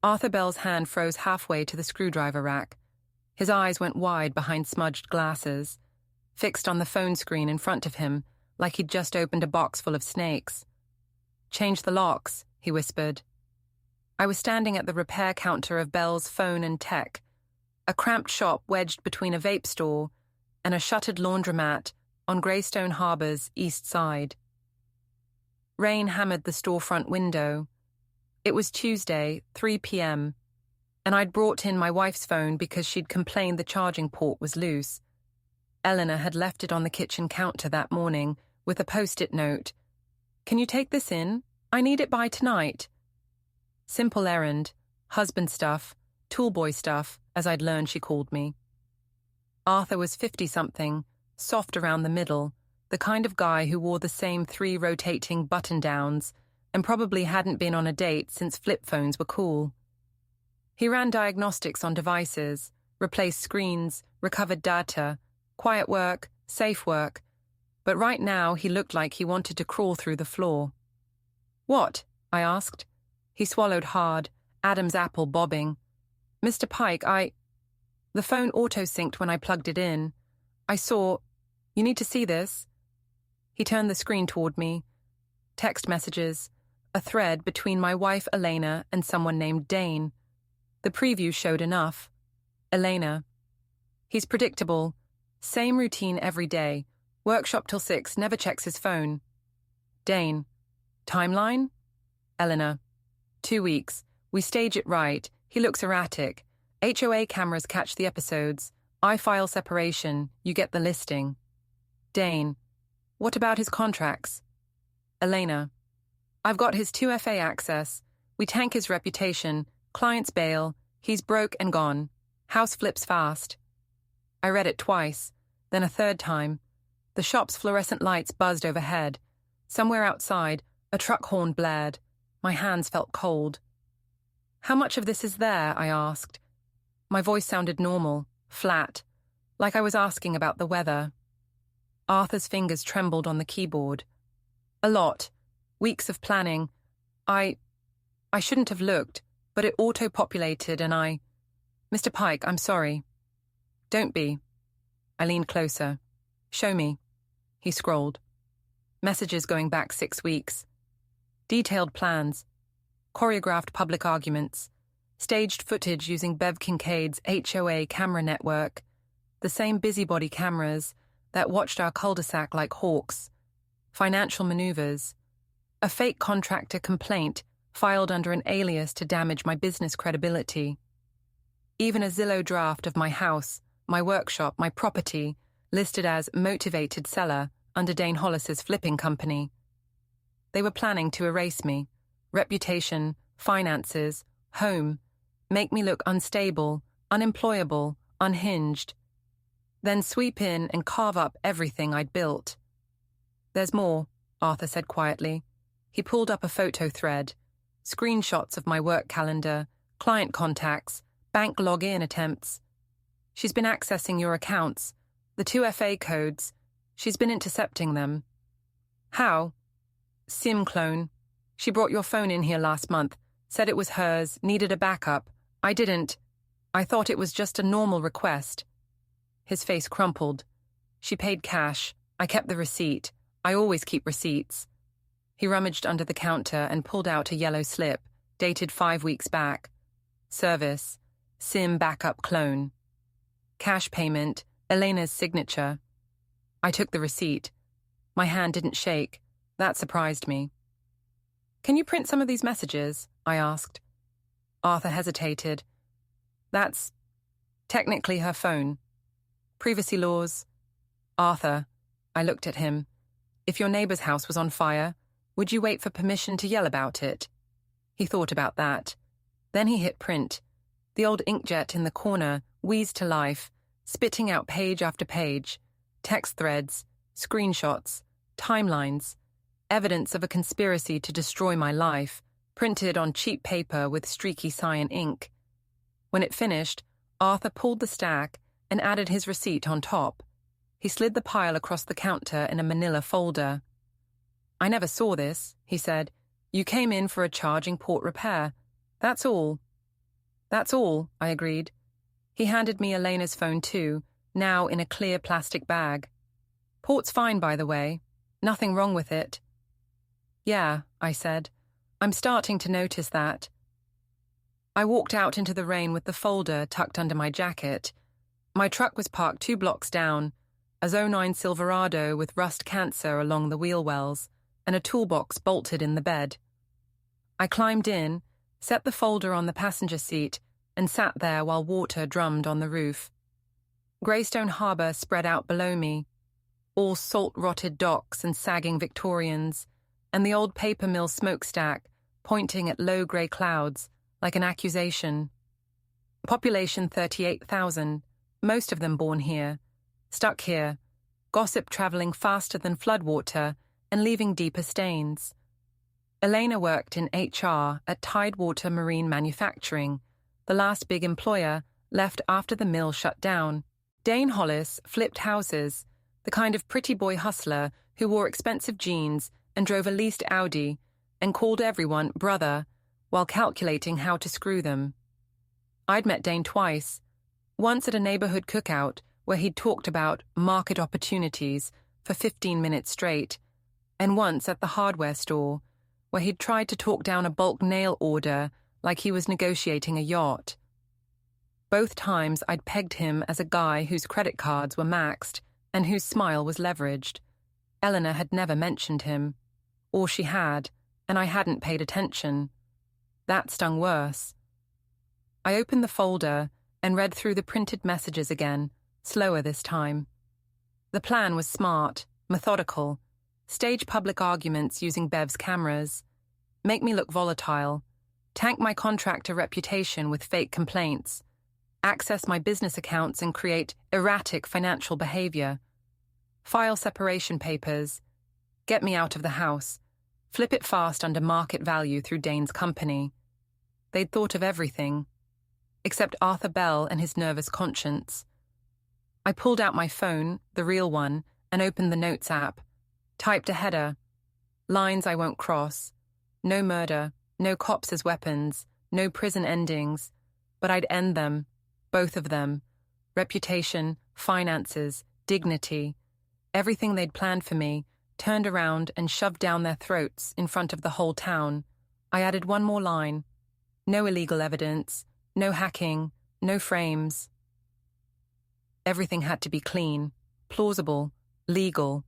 Arthur Bell's hand froze halfway to the screwdriver rack. His eyes went wide behind smudged glasses, fixed on the phone screen in front of him, like he'd just opened a box full of snakes. "Change the locks," he whispered. I was standing at the repair counter of Bell's Phone and Tech, a cramped shop wedged between a vape store and a shuttered laundromat on Greystone Harbor's east side. Rain hammered the storefront window. It was Tuesday, 3 p.m., and I'd brought in my wife's phone because she'd complained the charging port was loose. Elena had left it on the kitchen counter that morning with a post-it note. "Can you take this in? I need it by tonight." Simple errand, husband stuff, toolboy stuff, as I'd learned she called me. Arthur was 50-something, soft around the middle, the kind of guy who wore the same 3 rotating button-downs and probably hadn't been on a date since flip phones were cool. He ran diagnostics on devices, replaced screens, recovered data, quiet work, safe work, but right now he looked like he wanted to crawl through the floor. "What?" I asked. He swallowed hard, Adam's apple bobbing. "Mr. Pike, The phone auto-synced when I plugged it in. I saw... You need to see this." He turned the screen toward me. Text messages, a thread between my wife Elena and someone named Dane. The preview showed enough. Elena: "He's predictable. Same routine every day. Workshop till 6, never checks his phone." Dane: "Timeline?" Elena: "2 weeks. We stage it right. He looks erratic. HOA cameras catch the episodes. I file separation. You get the listing." Dane: "What about his contracts?" Elena: "I've got his 2FA access. We tank his reputation. Clients bail. He's broke and gone. House flips fast." I read it twice, then a third time. The shop's fluorescent lights buzzed overhead. Somewhere outside, a truck horn blared. My hands felt cold. "How much of this is there?" I asked. My voice sounded normal, flat, like I was asking about the weather. Arthur's fingers trembled on the keyboard. "A lot. Weeks of planning. I shouldn't have looked, but it auto-populated and Mr. Pike, I'm sorry." "Don't be." I leaned closer. "Show me." He scrolled. Messages going back 6 weeks. Detailed plans. Choreographed public arguments. Staged footage using Bev Kincaid's HOA camera network. The same busybody cameras that watched our cul-de-sac like hawks. Financial maneuvers. A fake contractor complaint filed under an alias to damage my business credibility. Even a Zillow draft of my house, my workshop, my property, listed as motivated seller under Dane Hollis's flipping company. They were planning to erase me. Reputation, finances, home, make me look unstable, unemployable, unhinged. Then sweep in and carve up everything I'd built. "There's more," Arthur said quietly. He pulled up a photo thread. Screenshots of my work calendar, client contacts, bank login attempts. "She's been accessing your accounts. The 2FA codes. She's been intercepting them." "How?" "SIM clone. She brought your phone in here last month, said it was hers, needed a backup. I didn't. I thought it was just a normal request." His face crumpled. "She paid cash. I kept the receipt. I always keep receipts." He rummaged under the counter and pulled out a yellow slip, dated 5 weeks back. Service. SIM backup clone. Cash payment. Elena's signature. I took the receipt. My hand didn't shake. That surprised me. "Can you print some of these messages?" I asked. Arthur hesitated. "That's technically her phone. Privacy laws." "Arthur," I looked at him, "if your neighbor's house was on fire, would you wait for permission to yell about it?" He thought about that. Then he hit print. The old inkjet in the corner wheezed to life, spitting out page after page, text threads, screenshots, timelines, evidence of a conspiracy to destroy my life, printed on cheap paper with streaky cyan ink. When it finished, Arthur pulled the stack and added his receipt on top. He slid the pile across the counter in a manila folder. "I never saw this," he said. "You came in for a charging port repair. That's all." That's all, I agreed. He handed me Elena's phone too, now in a clear plastic bag. Port's fine, by the way. Nothing wrong with it. Yeah, I said. I'm starting to notice that. I walked out into the rain with the folder tucked under my jacket. My truck was parked 2 blocks down, a '09 Silverado with rust cancer along the wheel wells, and a toolbox bolted in the bed. I climbed in, set the folder on the passenger seat, and sat there while water drummed on the roof. Greystone Harbour spread out below me, all salt-rotted docks and sagging Victorians, and the old paper mill smokestack pointing at low grey clouds like an accusation. Population 38,000, most of them born here, stuck here, gossip travelling faster than floodwater and leaving deeper stains. Elena worked in HR at Tidewater Marine Manufacturing, the last big employer left after the mill shut down. Dane Hollis flipped houses, the kind of pretty boy hustler who wore expensive jeans and drove a leased Audi and called everyone brother while calculating how to screw them. I'd met Dane twice, once at a neighborhood cookout where he'd talked about market opportunities for 15 minutes straight, and once at the hardware store where he'd tried to talk down a bulk nail order like he was negotiating a yacht. Both times I'd pegged him as a guy whose credit cards were maxed and whose smile was leveraged. Elena had never mentioned him. Or she had, and I hadn't paid attention. That stung worse. I opened the folder and read through the printed messages again, slower this time. The plan was smart, methodical. Stage public arguments using Bev's cameras. Make me look volatile. Tank my contractor reputation with fake complaints. Access my business accounts and create erratic financial behavior. File separation papers. Get me out of the house. Flip it fast under market value through Dane's company. They'd thought of everything, except Arthur Bell and his nervous conscience. I pulled out my phone, the real one, and opened the Notes app. Typed a header. Lines I won't cross. No murder, no cops as weapons, no prison endings. But I'd end them, both of them. Reputation, finances, dignity. Everything they'd planned for me, turned around and shoved down their throats in front of the whole town. I added one more line. No illegal evidence, no hacking, no frames. Everything had to be clean, plausible, legal,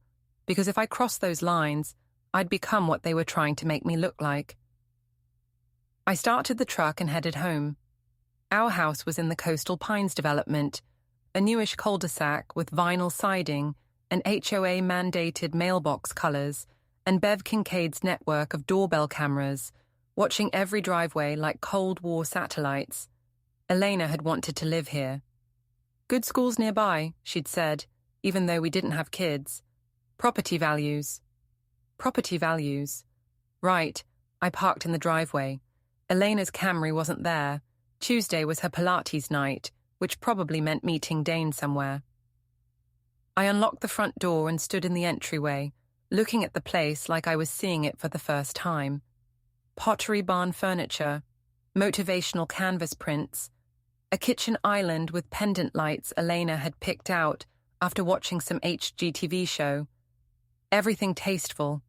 because if I crossed those lines, I'd become what they were trying to make me look like. I started the truck and headed home. Our house was in the Coastal Pines development, a newish cul-de-sac with vinyl siding and HOA-mandated mailbox colors, and Bev Kincaid's network of doorbell cameras, watching every driveway like Cold War satellites. Elena had wanted to live here. Good schools nearby, she'd said, even though we didn't have kids. Property values. Property values. Right, I parked in the driveway. Elena's Camry wasn't there. Tuesday was her Pilates night, which probably meant meeting Dane somewhere. I unlocked the front door and stood in the entryway, looking at the place like I was seeing it for the first time. Pottery barn furniture, motivational canvas prints, a kitchen island with pendant lights Elena had picked out after watching some HGTV show. Everything tasteful,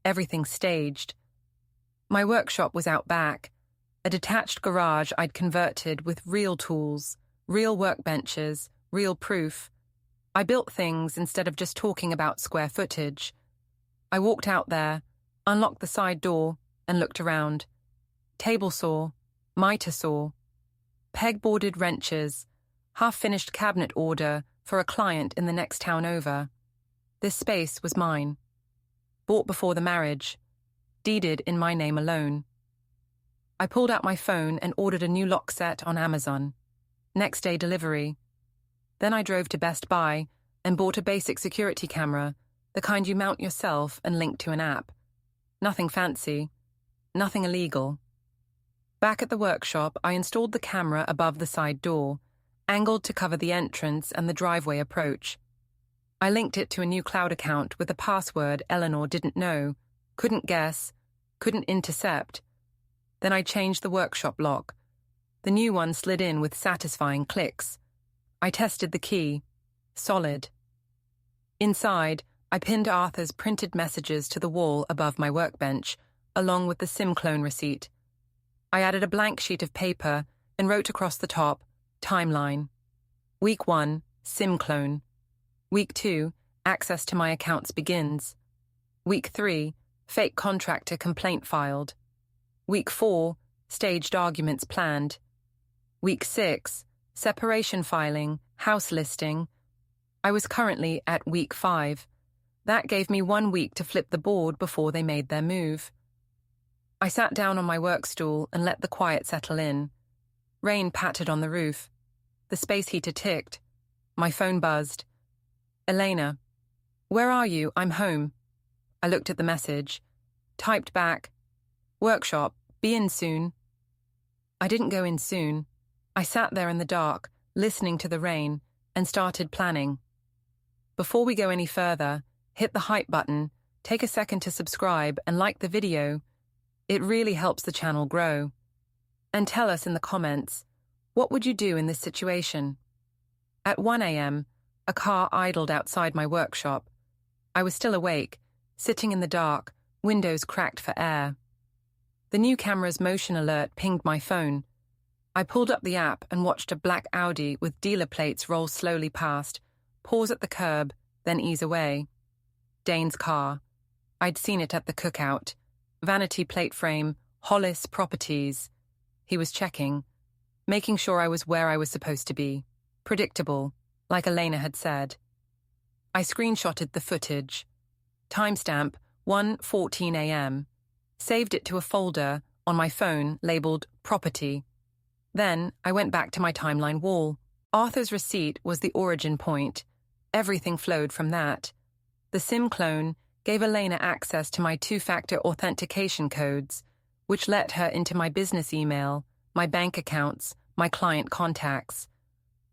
everything staged. My workshop was out back, a detached garage I'd converted with real tools, real workbenches, real proof. I built things instead of just talking about square footage. I walked out there, unlocked the side door, and looked around. Table saw, miter saw, peg-boarded wrenches, half-finished cabinet order for a client in the next town over. This space was mine. Bought before the marriage, deeded in my name alone. I pulled out my phone and ordered a new lock set on Amazon. Next day delivery. Then I drove to Best Buy and bought a basic security camera, the kind you mount yourself and link to an app. Nothing fancy. Nothing illegal. Back at the workshop, I installed the camera above the side door, angled to cover the entrance and the driveway approach. I linked it to a new cloud account with a password Eleanor didn't know, couldn't guess, couldn't intercept. Then I changed the workshop lock. The new one slid in with satisfying clicks. I tested the key. Solid. Inside, I pinned Arthur's printed messages to the wall above my workbench, along with the SIM clone receipt. I added a blank sheet of paper and wrote across the top, timeline. Week 1, SIM clone. Week 2, access to my accounts begins. Week 3, fake contractor complaint filed. Week 4, staged arguments planned. Week 6, separation filing, house listing. I was currently at week 5. That gave me 1 week to flip the board before they made their move. I sat down on my work stool and let the quiet settle in. Rain pattered on the roof. The space heater ticked. My phone buzzed. Elena. Where are you? I'm home. I looked at the message. Typed back. Workshop. Be in soon. I didn't go in soon. I sat there in the dark, listening to the rain, and started planning. Before we go any further, hit the hype button, take a second to subscribe and like the video. It really helps the channel grow. And tell us in the comments, what would you do in this situation? At 1 a.m., a car idled outside my workshop. I was still awake, sitting in the dark, windows cracked for air. The new camera's motion alert pinged my phone. I pulled up the app and watched a black Audi with dealer plates roll slowly past, pause at the curb, then ease away. Dane's car. I'd seen it at the cookout. Vanity plate frame, Hollis Properties. He was checking, making sure I was where I was supposed to be. Predictable, like Elena had said. I screenshotted the footage. Timestamp 1:14 a.m. Saved it to a folder on my phone labeled Property. Then I went back to my timeline wall. Arthur's receipt was the origin point. Everything flowed from that. The SIM clone gave Elena access to my 2-factor authentication codes, which let her into my business email, my bank accounts, my client contacts.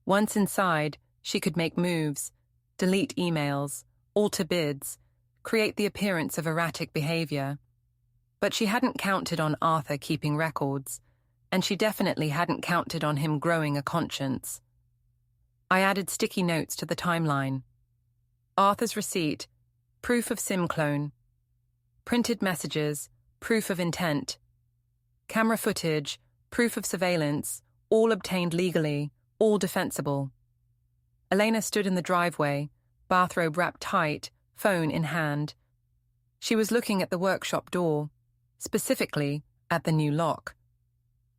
Once inside, she could make moves, delete emails, alter bids, create the appearance of erratic behavior. But she hadn't counted on Arthur keeping records, and she definitely hadn't counted on him growing a conscience. I added sticky notes to the timeline. Arthur's receipt, proof of SIM clone. Printed messages, proof of intent. Camera footage, proof of surveillance, all obtained legally, all defensible. Elena stood in the driveway, bathrobe wrapped tight, phone in hand. She was looking at the workshop door, specifically at the new lock.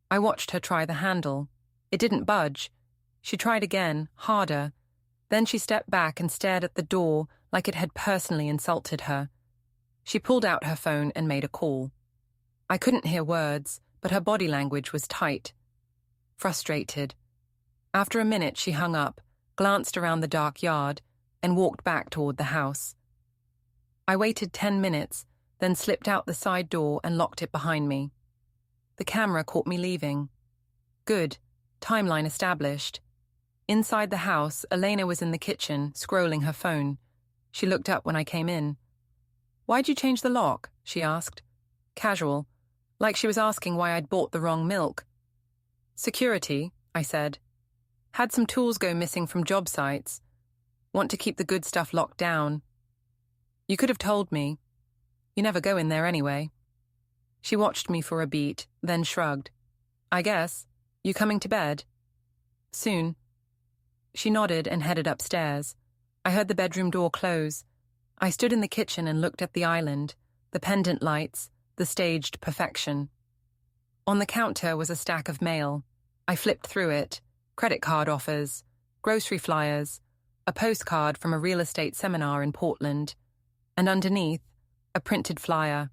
I watched her try the handle. It didn't budge. She tried again, harder. Then she stepped back and stared at the door like it had personally insulted her. She pulled out her phone and made a call. I couldn't hear words, but her body language was tight. Frustrated. After a minute, she hung up, glanced around the dark yard, and walked back toward the house. I waited 10 minutes, then slipped out the side door and locked it behind me. The camera caught me leaving. Good. Timeline established. Inside the house, Elena was in the kitchen, scrolling her phone. She looked up when I came in. "Why'd you change the lock?" she asked. Casual, like she was asking why I'd bought the wrong milk. "Security," I said. "Had some tools go missing from job sites. Want to keep the good stuff locked down." "You could have told me. You never go in there anyway." She watched me for a beat, then shrugged. "I guess. You coming to bed?" "Soon." She nodded and headed upstairs. I heard the bedroom door close. I stood in the kitchen and looked at the island, the pendant lights, the staged perfection. On the counter was a stack of mail. I flipped through it. Credit card offers, grocery flyers, a postcard from a real estate seminar in Portland, and underneath, a printed flyer.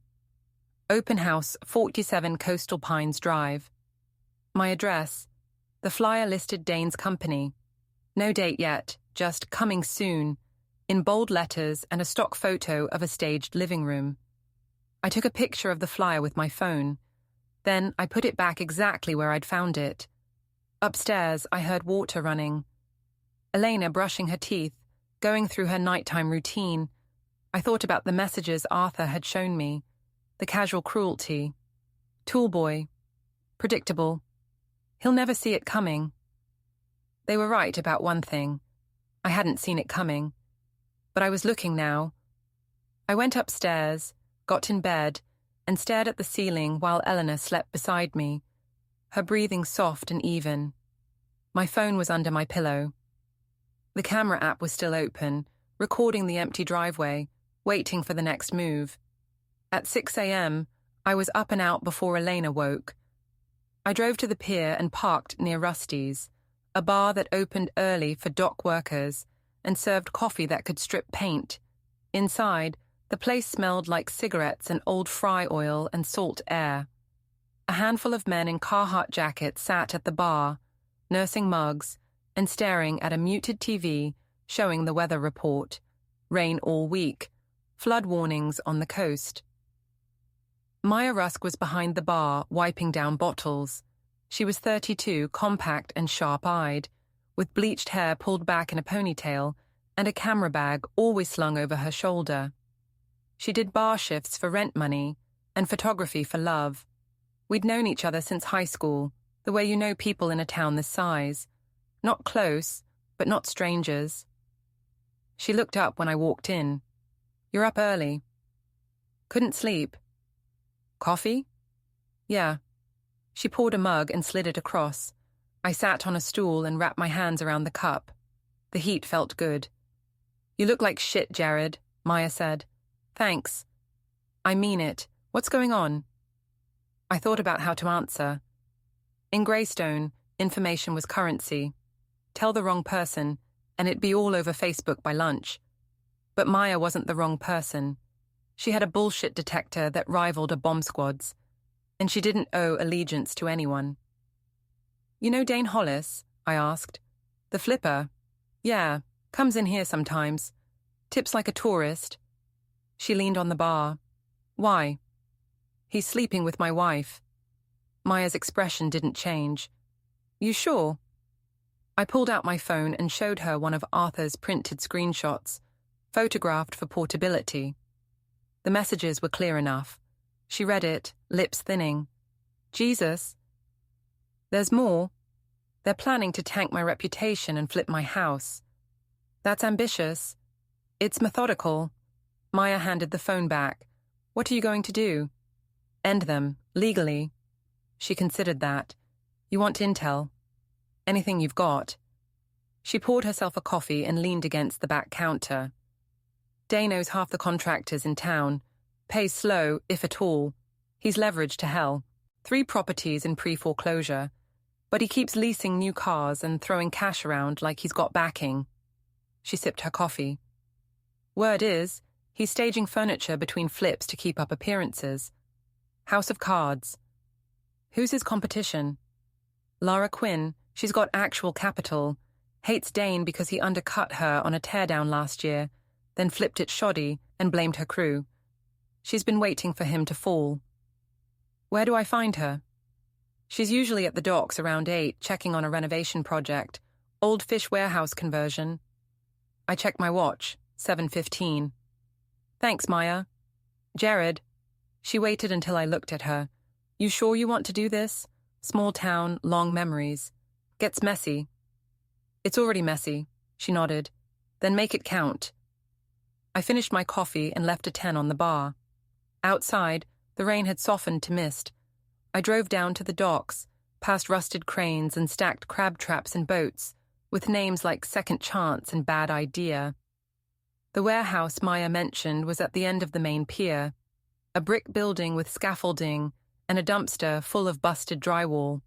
Open House, 47 Coastal Pines Drive. My address. The flyer listed Dane's company. No date yet, just coming soon, in bold letters and a stock photo of a staged living room. I took a picture of the flyer with my phone. Then I put it back exactly where I'd found it. Upstairs, I heard water running. Elena brushing her teeth, going through her nighttime routine. I thought about the messages Arthur had shown me, the casual cruelty. Toolboy. Predictable. He'll never see it coming. They were right about one thing. I hadn't seen it coming. But I was looking now. I went upstairs, got in bed, and stared at the ceiling while Elena slept beside me, her breathing soft and even. My phone was under my pillow. The camera app was still open, recording the empty driveway, waiting for the next move. At 6 a.m., I was up and out before Elena woke. I drove to the pier and parked near Rusty's, a bar that opened early for dock workers and served coffee that could strip paint. Inside, the place smelled like cigarettes and old fry oil and salt air. A handful of men in Carhartt jackets sat at the bar, nursing mugs and staring at a muted TV showing the weather report. Rain all week, flood warnings on the coast. Maya Rusk was behind the bar, wiping down bottles. She was 32, compact and sharp-eyed, with bleached hair pulled back in a ponytail and a camera bag always slung over her shoulder. She did bar shifts for rent money and photography for love. We'd known each other since high school, the way you know people in a town this size. Not close, but not strangers. She looked up when I walked in. "You're up early." "Couldn't sleep." "Coffee?" "Yeah." She poured a mug and slid it across. I sat on a stool and wrapped my hands around the cup. The heat felt good. "You look like shit, Jared," Maya said. "Thanks." "I mean it. What's going on?" I thought about how to answer. In Greystone, information was currency. Tell the wrong person, and it'd be all over Facebook by lunch. But Maya wasn't the wrong person. She had a bullshit detector that rivaled a bomb squad's, and she didn't owe allegiance to anyone. "You know Dane Hollis?" I asked. "The flipper?" "Yeah, comes in here sometimes. Tips like a tourist." She leaned on the bar. "Why?" "He's sleeping with my wife." Maya's expression didn't change. "You sure?" I pulled out my phone and showed her one of Arthur's printed screenshots, photographed for portability. The messages were clear enough. She read it, lips thinning. "Jesus." "There's more. They're planning to tank my reputation and flip my house." "That's ambitious." "It's methodical." Maya handed the phone back. "What are you going to do?" "End them, legally." She considered that. "You want intel?" "Anything you've got." She poured herself a coffee and leaned against the back counter. "Dane knows half the contractors in town. Pays slow, if at all. He's leveraged to hell. 3 properties in pre-foreclosure. But he keeps leasing new cars and throwing cash around like he's got backing." She sipped her coffee. "Word is, he's staging furniture between flips to keep up appearances. House of Cards." "Who's his competition?" "Lara Quinn. She's got actual capital. Hates Dane because he undercut her on a teardown last year, then flipped it shoddy and blamed her crew. She's been waiting for him to fall." "Where do I find her?" "She's usually at the docks around 8, checking on a renovation project. Old fish warehouse conversion." I checked my watch, 7:15. "Thanks, Maya." "Jared." She waited until I looked at her. "You sure you want to do this? Small town, long memories. Gets messy." "It's already messy," she nodded. "Then make it count." I finished my coffee and left a 10 on the bar. Outside, the rain had softened to mist. I drove down to the docks, past rusted cranes and stacked crab traps and boats, with names like Second Chance and Bad Idea. The warehouse Maya mentioned was at the end of the main pier, a brick building with scaffolding and a dumpster full of busted drywall.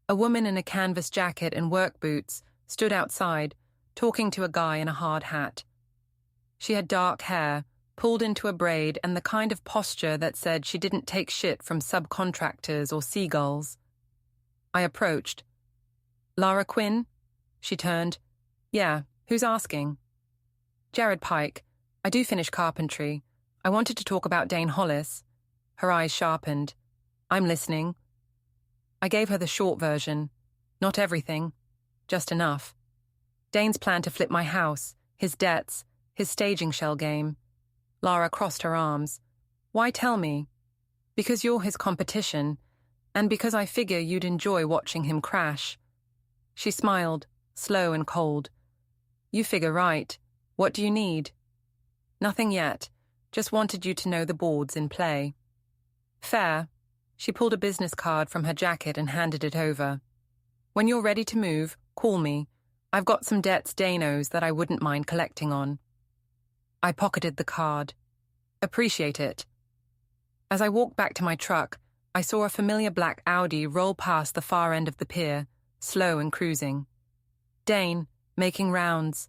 A woman in a canvas jacket and work boots stood outside, talking to a guy in a hard hat. She had dark hair, pulled into a braid, and the kind of posture that said she didn't take shit from subcontractors or seagulls. I approached. "Lara Quinn?" She turned. "Yeah, who's asking?" "Jared Pike. I do finish carpentry. I wanted to talk about Dane Hollis." Her eyes sharpened. "I'm listening." I gave her the short version. Not everything. Just enough. Dane's plan to flip my house, his debts, his staging shell game. Lara crossed her arms. "Why tell me?" "Because you're his competition. And because I figure you'd enjoy watching him crash. She smiled, slow and cold. You figure right. What do you need? Nothing yet. Just wanted you to know the board's in play. Fair. She pulled a business card from her jacket and handed it over. When you're ready to move, call me. I've got some debts Dane owes that I wouldn't mind collecting on. I pocketed the card. Appreciate it. As I walked back to my truck, I saw a familiar black Audi roll past the far end of the pier, slow and cruising. Dane, making rounds,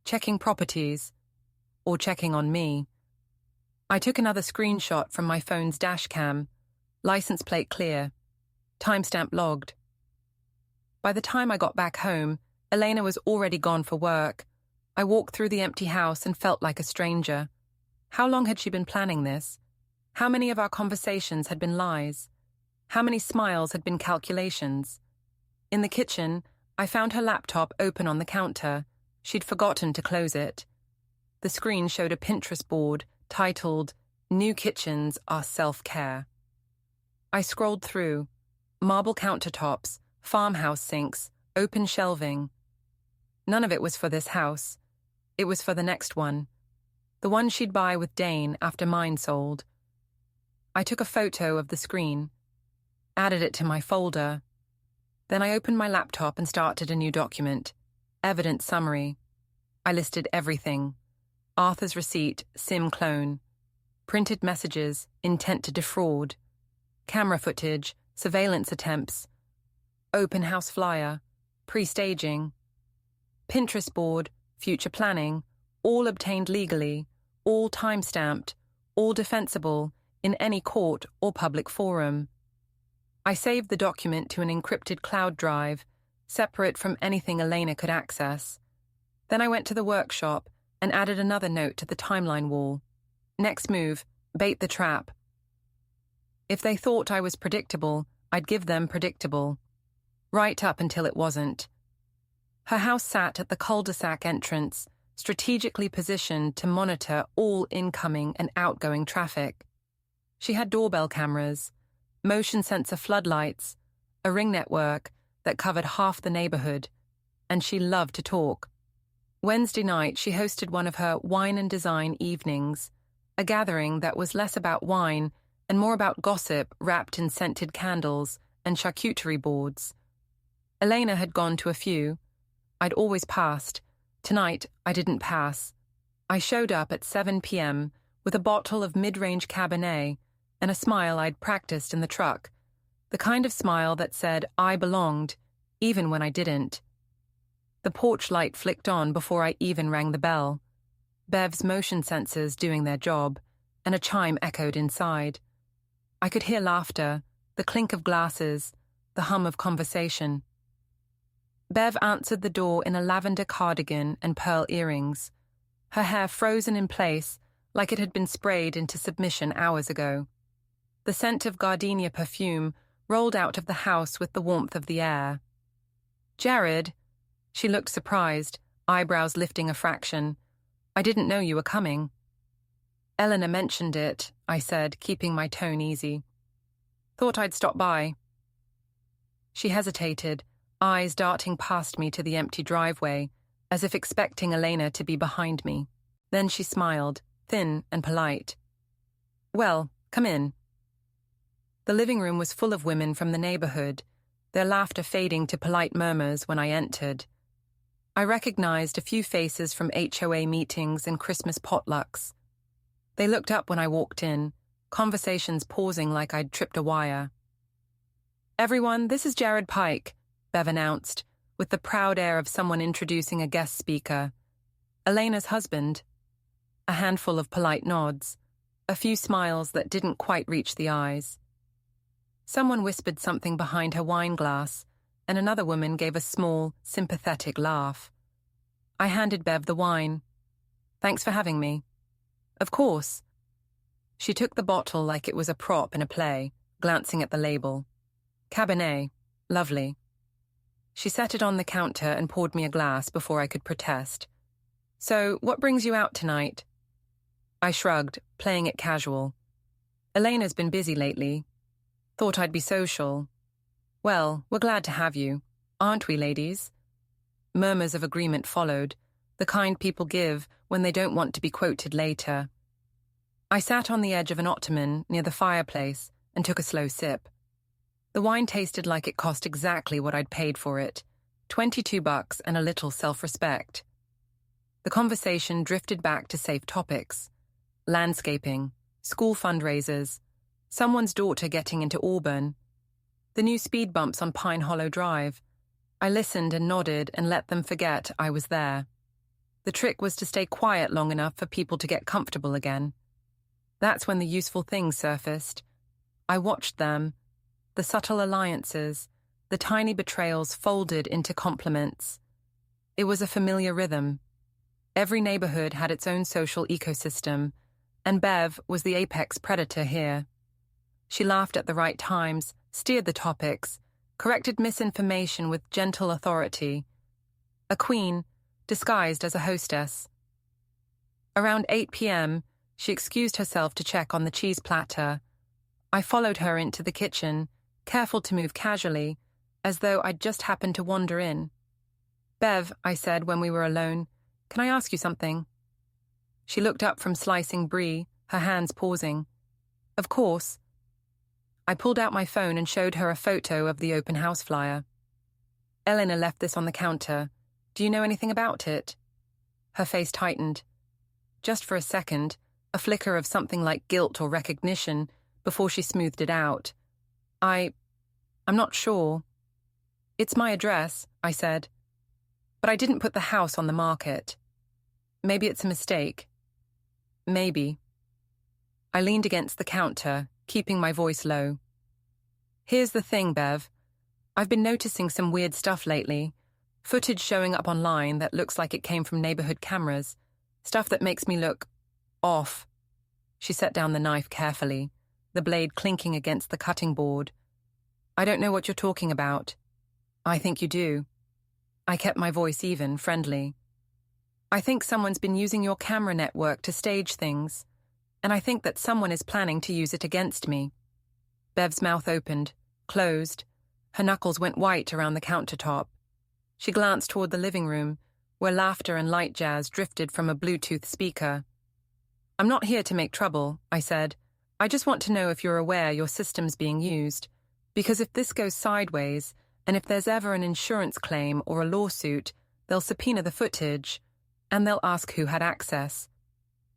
checking properties, or checking on me. I took another screenshot from my phone's dash cam, license plate clear, timestamp logged. By the time I got back home, Elena was already gone for work. I walked through the empty house and felt like a stranger. How long had she been planning this? How many of our conversations had been lies? How many smiles had been calculations? In the kitchen, I found her laptop open on the counter. She'd forgotten to close it. The screen showed a Pinterest board titled, New Kitchens Are Self-Care. I scrolled through. Marble countertops, farmhouse sinks, open shelving. None of it was for this house. It was for the next one. The one she'd buy with Dane after mine sold. I took a photo of the screen, added it to my folder. Then I opened my laptop and started a new document. Evidence summary. I listed everything. Arthur's receipt, SIM clone. Printed messages, intent to defraud. Camera footage, surveillance attempts. Open house flyer, pre-staging. Pinterest board, future planning, all obtained legally, all time-stamped, all defensible, in any court or public forum. I saved the document to an encrypted cloud drive, separate from anything Elena could access. Then I went to the workshop and added another note to the timeline wall. Next move, bait the trap. If they thought I was predictable, I'd give them predictable. Right up until it wasn't. Her house sat at the cul-de-sac entrance, strategically positioned to monitor all incoming and outgoing traffic. She had doorbell cameras, motion sensor floodlights, a ring network that covered half the neighborhood, and she loved to talk. Wednesday night, she hosted one of her wine and design evenings, a gathering that was less about wine and more about gossip wrapped in scented candles and charcuterie boards. Elena had gone to a few. I'd always passed. Tonight, I didn't pass. I showed up at 7 p.m. with a bottle of mid-range Cabernet and a smile I'd practiced in the truck, the kind of smile that said I belonged, even when I didn't. The porch light flicked on before I even rang the bell. Bev's motion sensors doing their job, and a chime echoed inside. I could hear laughter, the clink of glasses, the hum of conversation. Bev answered the door in a lavender cardigan and pearl earrings, her hair frozen in place like it had been sprayed into submission hours ago. The scent of gardenia perfume rolled out of the house with the warmth of the air. Jared, she looked surprised, eyebrows lifting a fraction. I didn't know you were coming. Elena mentioned it, I said, keeping my tone easy. Thought I'd stop by. She hesitated, eyes darting past me to the empty driveway, as if expecting Elena to be behind me. Then she smiled, thin and polite. Well, come in. The living room was full of women from the neighborhood, their laughter fading to polite murmurs when I entered. I recognized a few faces from HOA meetings and Christmas potlucks. They looked up when I walked in, conversations pausing like I'd tripped a wire. Everyone, this is Jared Pike, Bev announced, with the proud air of someone introducing a guest speaker. Elena's husband. A handful of polite nods, a few smiles that didn't quite reach the eyes. Someone whispered something behind her wine glass, and another woman gave a small, sympathetic laugh. I handed Bev the wine. Thanks for having me. Of course. She took the bottle like it was a prop in a play, glancing at the label. Cabernet. Lovely. She set it on the counter and poured me a glass before I could protest. So, what brings you out tonight? I shrugged, playing it casual. Elena's been busy lately. Thought I'd be social. Well, we're glad to have you, aren't we, ladies? Murmurs of agreement followed, the kind people give when they don't want to be quoted later. I sat on the edge of an ottoman near the fireplace and took a slow sip. The wine tasted like it cost exactly what I'd paid for it, $22 and a little self-respect. The conversation drifted back to safe topics. Landscaping, school fundraisers, someone's daughter getting into Auburn, the new speed bumps on Pine Hollow Drive. I listened and nodded and let them forget I was there. The trick was to stay quiet long enough for people to get comfortable again. That's when the useful things surfaced. I watched them, the subtle alliances, the tiny betrayals folded into compliments. It was a familiar rhythm. Every neighborhood had its own social ecosystem, and Bev was the apex predator here. She laughed at the right times, steered the topics, corrected misinformation with gentle authority. A queen, disguised as a hostess. Around 8 p.m., she excused herself to check on the cheese platter. I followed her into the kitchen, careful to move casually, as though I'd just happened to wander in. "Bev," I said when we were alone, "can I ask you something?" She looked up from slicing brie, her hands pausing. "Of course." I pulled out my phone and showed her a photo of the open house flyer. "Elena left this on the counter. Do you know anything about it?" Her face tightened. Just for a second, a flicker of something like guilt or recognition, before she smoothed it out. I'm not sure. "It's my address," I said. "But I didn't put the house on the market. Maybe it's a mistake." "Maybe." I leaned against the counter, keeping my voice low. "Here's the thing, Bev. I've been noticing some weird stuff lately. Footage showing up online that looks like it came from neighborhood cameras. Stuff that makes me look off." She set down the knife carefully, the blade clinking against the cutting board. "I don't know what you're talking about." "I think you do." I kept my voice even, friendly. "I think someone's been using your camera network to stage things, and I think that someone is planning to use it against me." Bev's mouth opened, closed. Her knuckles went white around the countertop. She glanced toward the living room, where laughter and light jazz drifted from a Bluetooth speaker. "I'm not here to make trouble," I said. "I just want to know if you're aware your system's being used. Because if this goes sideways, and if there's ever an insurance claim or a lawsuit, they'll subpoena the footage, and they'll ask who had access."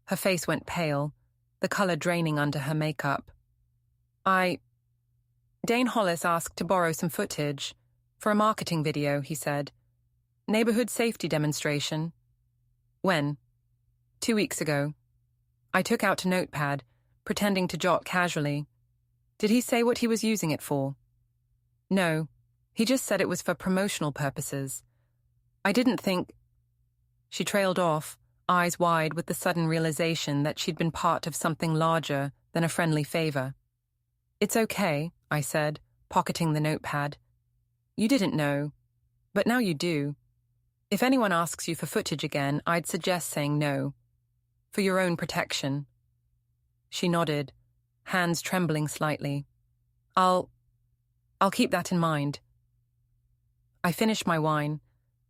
Her face went pale, the color draining under her makeup. Dane Hollis asked to borrow some footage. "For a marketing video," he said. "Neighborhood safety demonstration." "When?" 2 weeks ago. I took out a notepad, pretending to jot casually. "Did he say what he was using it for?" "No. He just said it was for promotional purposes. I didn't think—" She trailed off, eyes wide with the sudden realization that she'd been part of something larger than a friendly favor. "It's okay," I said, pocketing the notepad. "You didn't know, but now you do. If anyone asks you for footage again, I'd suggest saying no. For your own protection." She nodded, hands trembling slightly. I'll keep that in mind." I finished my wine,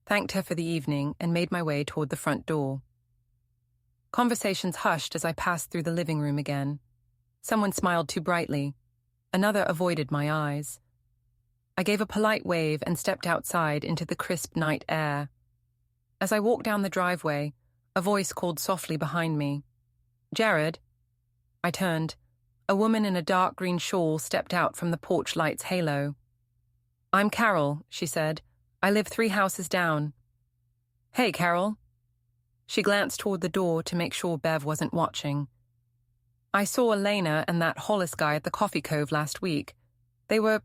thanked her for the evening, and made my way toward the front door. Conversations hushed as I passed through the living room again. Someone smiled too brightly. Another avoided my eyes. I gave a polite wave and stepped outside into the crisp night air. As I walked down the driveway, a voice called softly behind me. "Jared?" I turned. A woman in a dark green shawl stepped out from the porch light's halo. "I'm Carol," she said. "I live 3 houses down." "Hey, Carol." She glanced toward the door to make sure Bev wasn't watching. "I saw Elena and that Hollis guy at the coffee cove last week. They were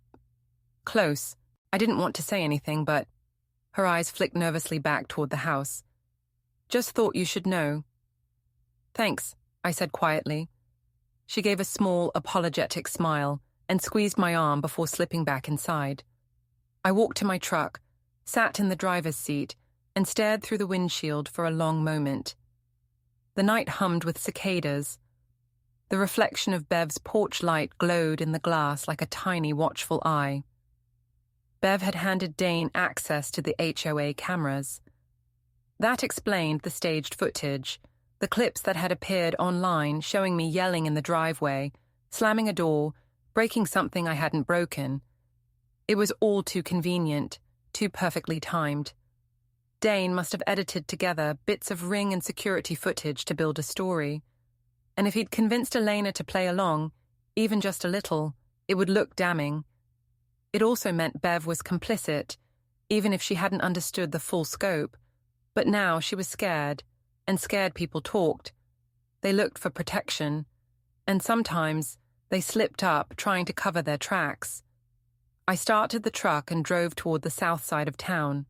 close. I didn't want to say anything, but..." Her eyes flicked nervously back toward the house. "Just thought you should know." "Thanks," I said quietly. She gave a small, apologetic smile and squeezed my arm before slipping back inside. I walked to my truck, sat in the driver's seat, and stared through the windshield for a long moment. The night hummed with cicadas. The reflection of Bev's porch light glowed in the glass like a tiny, watchful eye. Bev had handed Dane access to the HOA cameras. That explained the staged footage, the clips that had appeared online showing me yelling in the driveway, slamming a door, breaking something I hadn't broken. It was all too convenient, too perfectly timed. Dane must have edited together bits of ring and security footage to build a story. And if he'd convinced Elena to play along, even just a little, it would look damning. It also meant Bev was complicit, even if she hadn't understood the full scope. But now she was scared, and scared people talked. They looked for protection, and sometimes they slipped up trying to cover their tracks. I started the truck and drove toward the south side of town.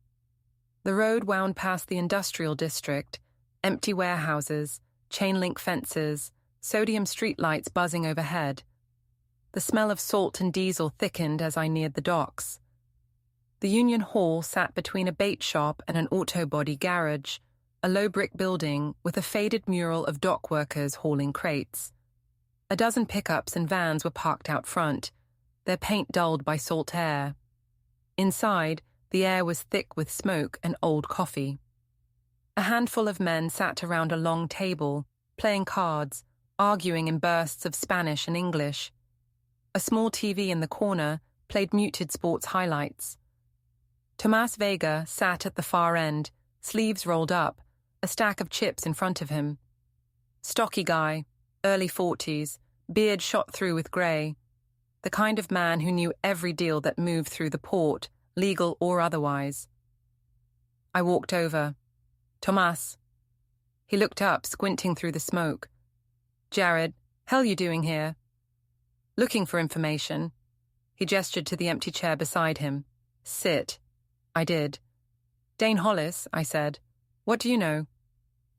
The road wound past the industrial district, empty warehouses, chain-link fences, sodium streetlights buzzing overhead. The smell of salt and diesel thickened as I neared the docks. The Union Hall sat between a bait shop and an auto body garage, a low brick building with a faded mural of dock workers hauling crates. A dozen pickups and vans were parked out front, their paint dulled by salt air. Inside, the air was thick with smoke and old coffee. A handful of men sat around a long table, playing cards, arguing in bursts of Spanish and English. A small TV in the corner played muted sports highlights. Tomas Vega sat at the far end, sleeves rolled up, a stack of chips in front of him. Stocky guy, early 40s, beard shot through with grey. The kind of man who knew every deal that moved through the port, legal or otherwise. I walked over. Tomas. He looked up, squinting through the smoke. Jared, hell you doing here? Looking for information. He gestured to the empty chair beside him. Sit. I did. Dane Hollis, I said. What do you know?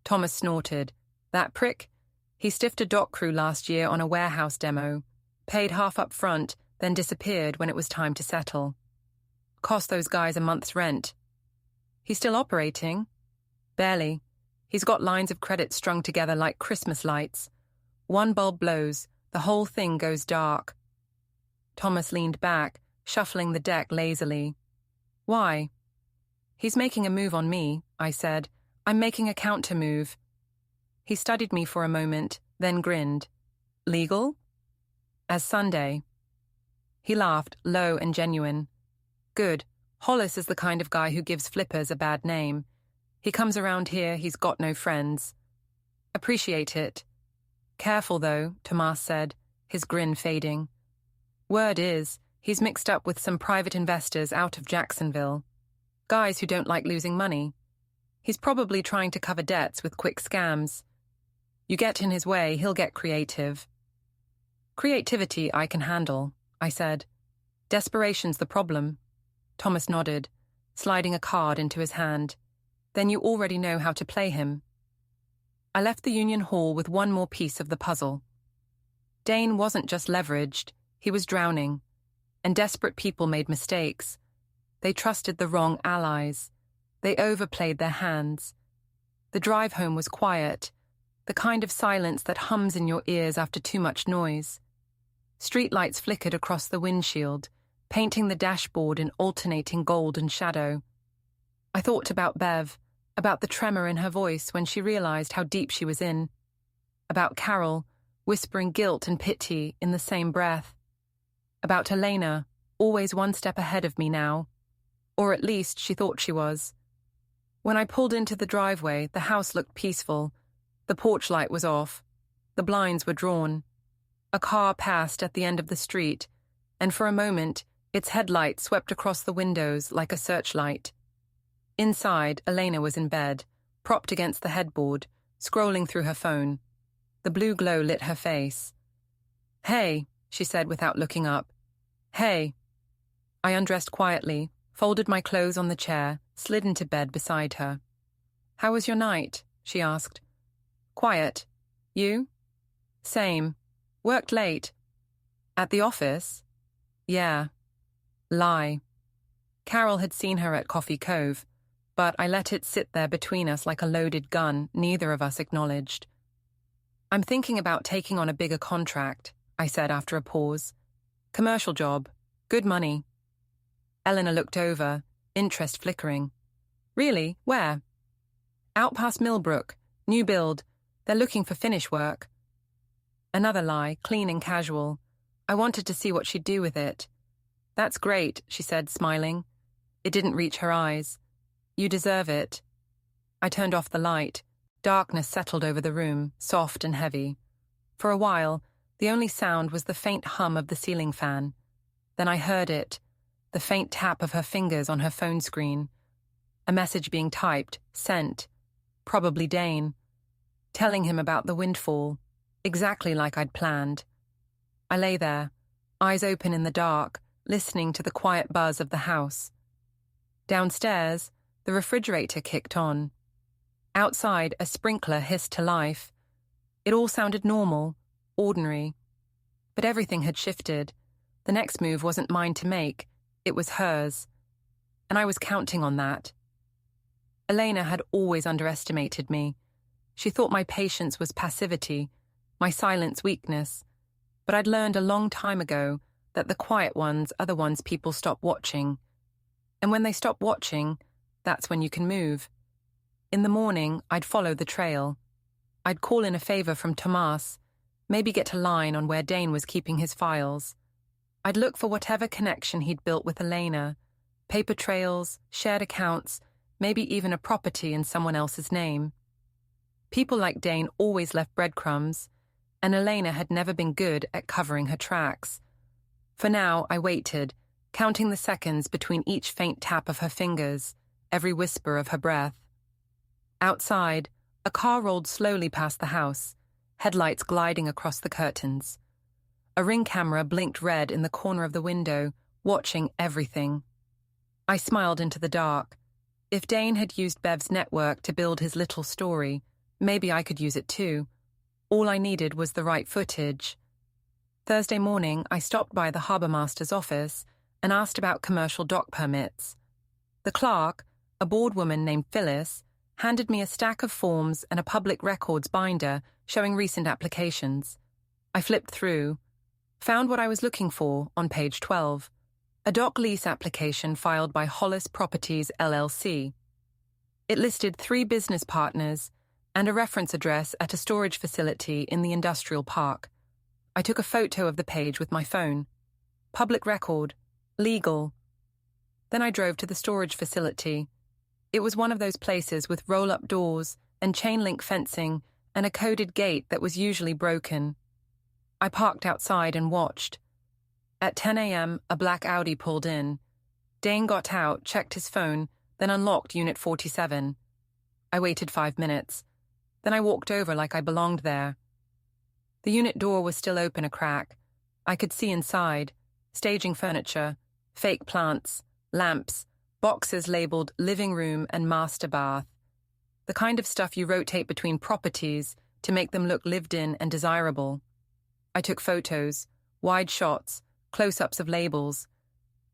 Thomas snorted. That prick? He stiffed a dock crew last year on a warehouse demo. Paid half up front, then disappeared when it was time to settle. Cost those guys a month's rent. He's still operating? Barely. He's got lines of credit strung together like Christmas lights. One bulb blows, the whole thing goes dark. Thomas leaned back, shuffling the deck lazily. Why? He's making a move on me, I said. I'm making a counter-move. He studied me for a moment, then grinned. Legal? As Sunday. He laughed, low and genuine. Good. Hollis is the kind of guy who gives flippers a bad name. He comes around here, he's got no friends. Appreciate it. Careful, though, Tomas said, his grin fading. Word is, he's mixed up with some private investors out of Jacksonville. Guys who don't like losing money. He's probably trying to cover debts with quick scams. You get in his way, he'll get creative. Creativity I can handle, I said. Desperation's the problem. Thomas nodded, sliding a card into his hand. Then you already know how to play him. I left the Union Hall with one more piece of the puzzle. Dane wasn't just leveraged, he was drowning. And desperate people made mistakes. They trusted the wrong allies. They overplayed their hands. The drive home was quiet, the kind of silence that hums in your ears after too much noise. Streetlights flickered across the windshield, painting the dashboard in alternating gold and shadow. I thought about Bev, about the tremor in her voice when she realized how deep she was in. About Carol, whispering guilt and pity in the same breath. About Elena, always one step ahead of me now. Or at least she thought she was. When I pulled into the driveway, the house looked peaceful. The porch light was off. The blinds were drawn. A car passed at the end of the street, and for a moment, its headlight swept across the windows like a searchlight. Inside, Elena was in bed, propped against the headboard, scrolling through her phone. The blue glow lit her face. Hey, she said without looking up. Hey. I undressed quietly, folded my clothes on the chair, slid into bed beside her. How was your night? She asked. Quiet. You? Same. Worked late. At the office? Yeah. Lie. Carol had seen her at Coffee Cove, but I let it sit there between us like a loaded gun neither of us acknowledged. I'm thinking about taking on a bigger contract, I said after a pause. Commercial job. Good money. Elena looked over, interest flickering. Really? Where? Out past Millbrook. New build. They're looking for finish work. Another lie, clean and casual. I wanted to see what she'd do with it. That's great, she said, smiling. It didn't reach her eyes. You deserve it. I turned off the light. Darkness settled over the room, soft and heavy. For a while, the only sound was the faint hum of the ceiling fan. Then I heard it, the faint tap of her fingers on her phone screen. A message being typed, sent. Probably Dane. Telling him about the windfall, exactly like I'd planned. I lay there, eyes open in the dark, listening to the quiet buzz of the house. Downstairs, the refrigerator kicked on. Outside, a sprinkler hissed to life. It all sounded normal, ordinary. But everything had shifted. The next move wasn't mine to make, it was hers. And I was counting on that. Elena had always underestimated me. She thought my patience was passivity, my silence weakness. But I'd learned a long time ago that the quiet ones are the ones people stop watching. And when they stop watching, that's when you can move. In the morning, I'd follow the trail. I'd call in a favor from Tomas, maybe get a line on where Dane was keeping his files. I'd look for whatever connection he'd built with Elena, paper trails, shared accounts, maybe even a property in someone else's name. People like Dane always left breadcrumbs, and Elena had never been good at covering her tracks. For now, I waited, counting the seconds between each faint tap of her fingers, every whisper of her breath. Outside, a car rolled slowly past the house, headlights gliding across the curtains. A Ring camera blinked red in the corner of the window, watching everything. I smiled into the dark. If Dane had used Bev's network to build his little story, maybe I could use it too. All I needed was the right footage. Thursday morning, I stopped by the harbourmaster's office and asked about commercial dock permits. The clerk, a bored woman named Phyllis, handed me a stack of forms and a public records binder showing recent applications. I flipped through, found what I was looking for on page 12, a dock lease application filed by Hollis Properties LLC. It listed 3 business partners and a reference address at a storage facility in the industrial park. I took a photo of the page with my phone. Public record. Legal. Then I drove to the storage facility. It was one of those places with roll-up doors and chain-link fencing and a coded gate that was usually broken. I parked outside and watched. At 10 a.m., a black Audi pulled in. Dane got out, checked his phone, then unlocked Unit 47. I waited 5 minutes. Then I walked over like I belonged there. The unit door was still open a crack. I could see inside. Staging furniture, fake plants, lamps, boxes labeled living room and master bath. The kind of stuff you rotate between properties to make them look lived in and desirable. I took photos, wide shots, close-ups of labels,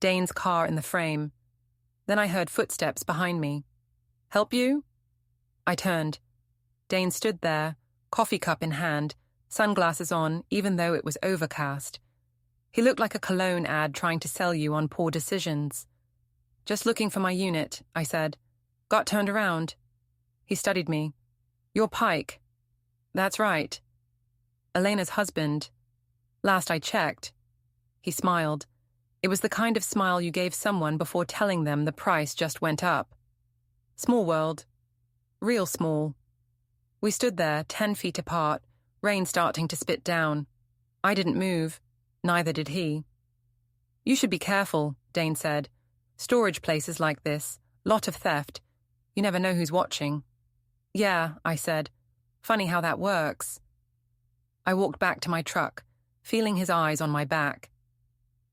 Dane's car in the frame. Then I heard footsteps behind me. Help you? I turned. Dane stood there, coffee cup in hand, sunglasses on, even though it was overcast. He looked like a cologne ad trying to sell you on poor decisions. Just looking for my unit, I said. Got turned around. He studied me. You're Pike. That's right. Elena's husband. Last I checked. He smiled. It was the kind of smile you gave someone before telling them the price just went up. Small world. Real small. We stood there, 10 feet apart, rain starting to spit down. I didn't move. Neither did he. You should be careful, Dane said. Storage places like this, lot of theft. You never know who's watching. Yeah, I said. Funny how that works. I walked back to my truck, feeling his eyes on my back.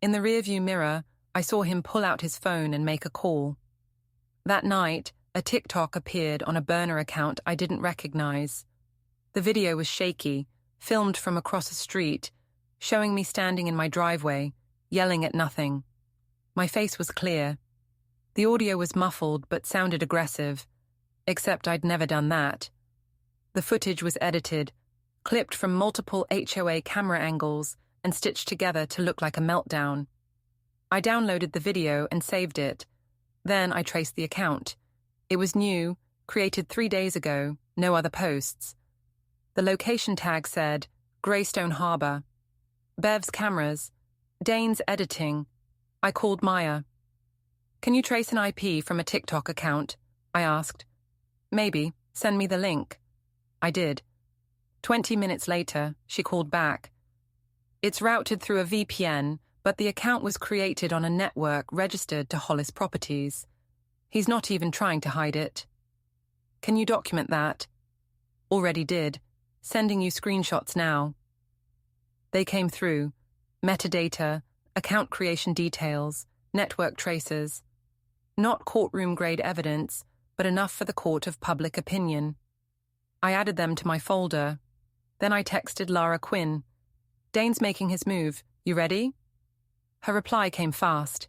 In the rearview mirror, I saw him pull out his phone and make a call. That night, a TikTok appeared on a burner account I didn't recognize. The video was shaky, filmed from across a street, showing me standing in my driveway, yelling at nothing. My face was clear. The audio was muffled but sounded aggressive, except I'd never done that. The footage was edited, clipped from multiple HOA camera angles and stitched together to look like a meltdown. I downloaded the video and saved it. Then I traced the account. It was new, created 3 days ago, no other posts. The location tag said, Greystone Harbor. Bev's cameras. Dane's editing. I called Maya. Can you trace an IP from a TikTok account? I asked. Maybe. Send me the link. I did. 20 minutes later, she called back. It's routed through a VPN, but the account was created on a network registered to Hollis Properties. He's not even trying to hide it. Can you document that? Already did. Sending you screenshots now. They came through. Metadata, account creation details, network traces. Not courtroom-grade evidence, but enough for the court of public opinion. I added them to my folder. Then I texted Lara Quinn. Dane's making his move. You ready? Her reply came fast.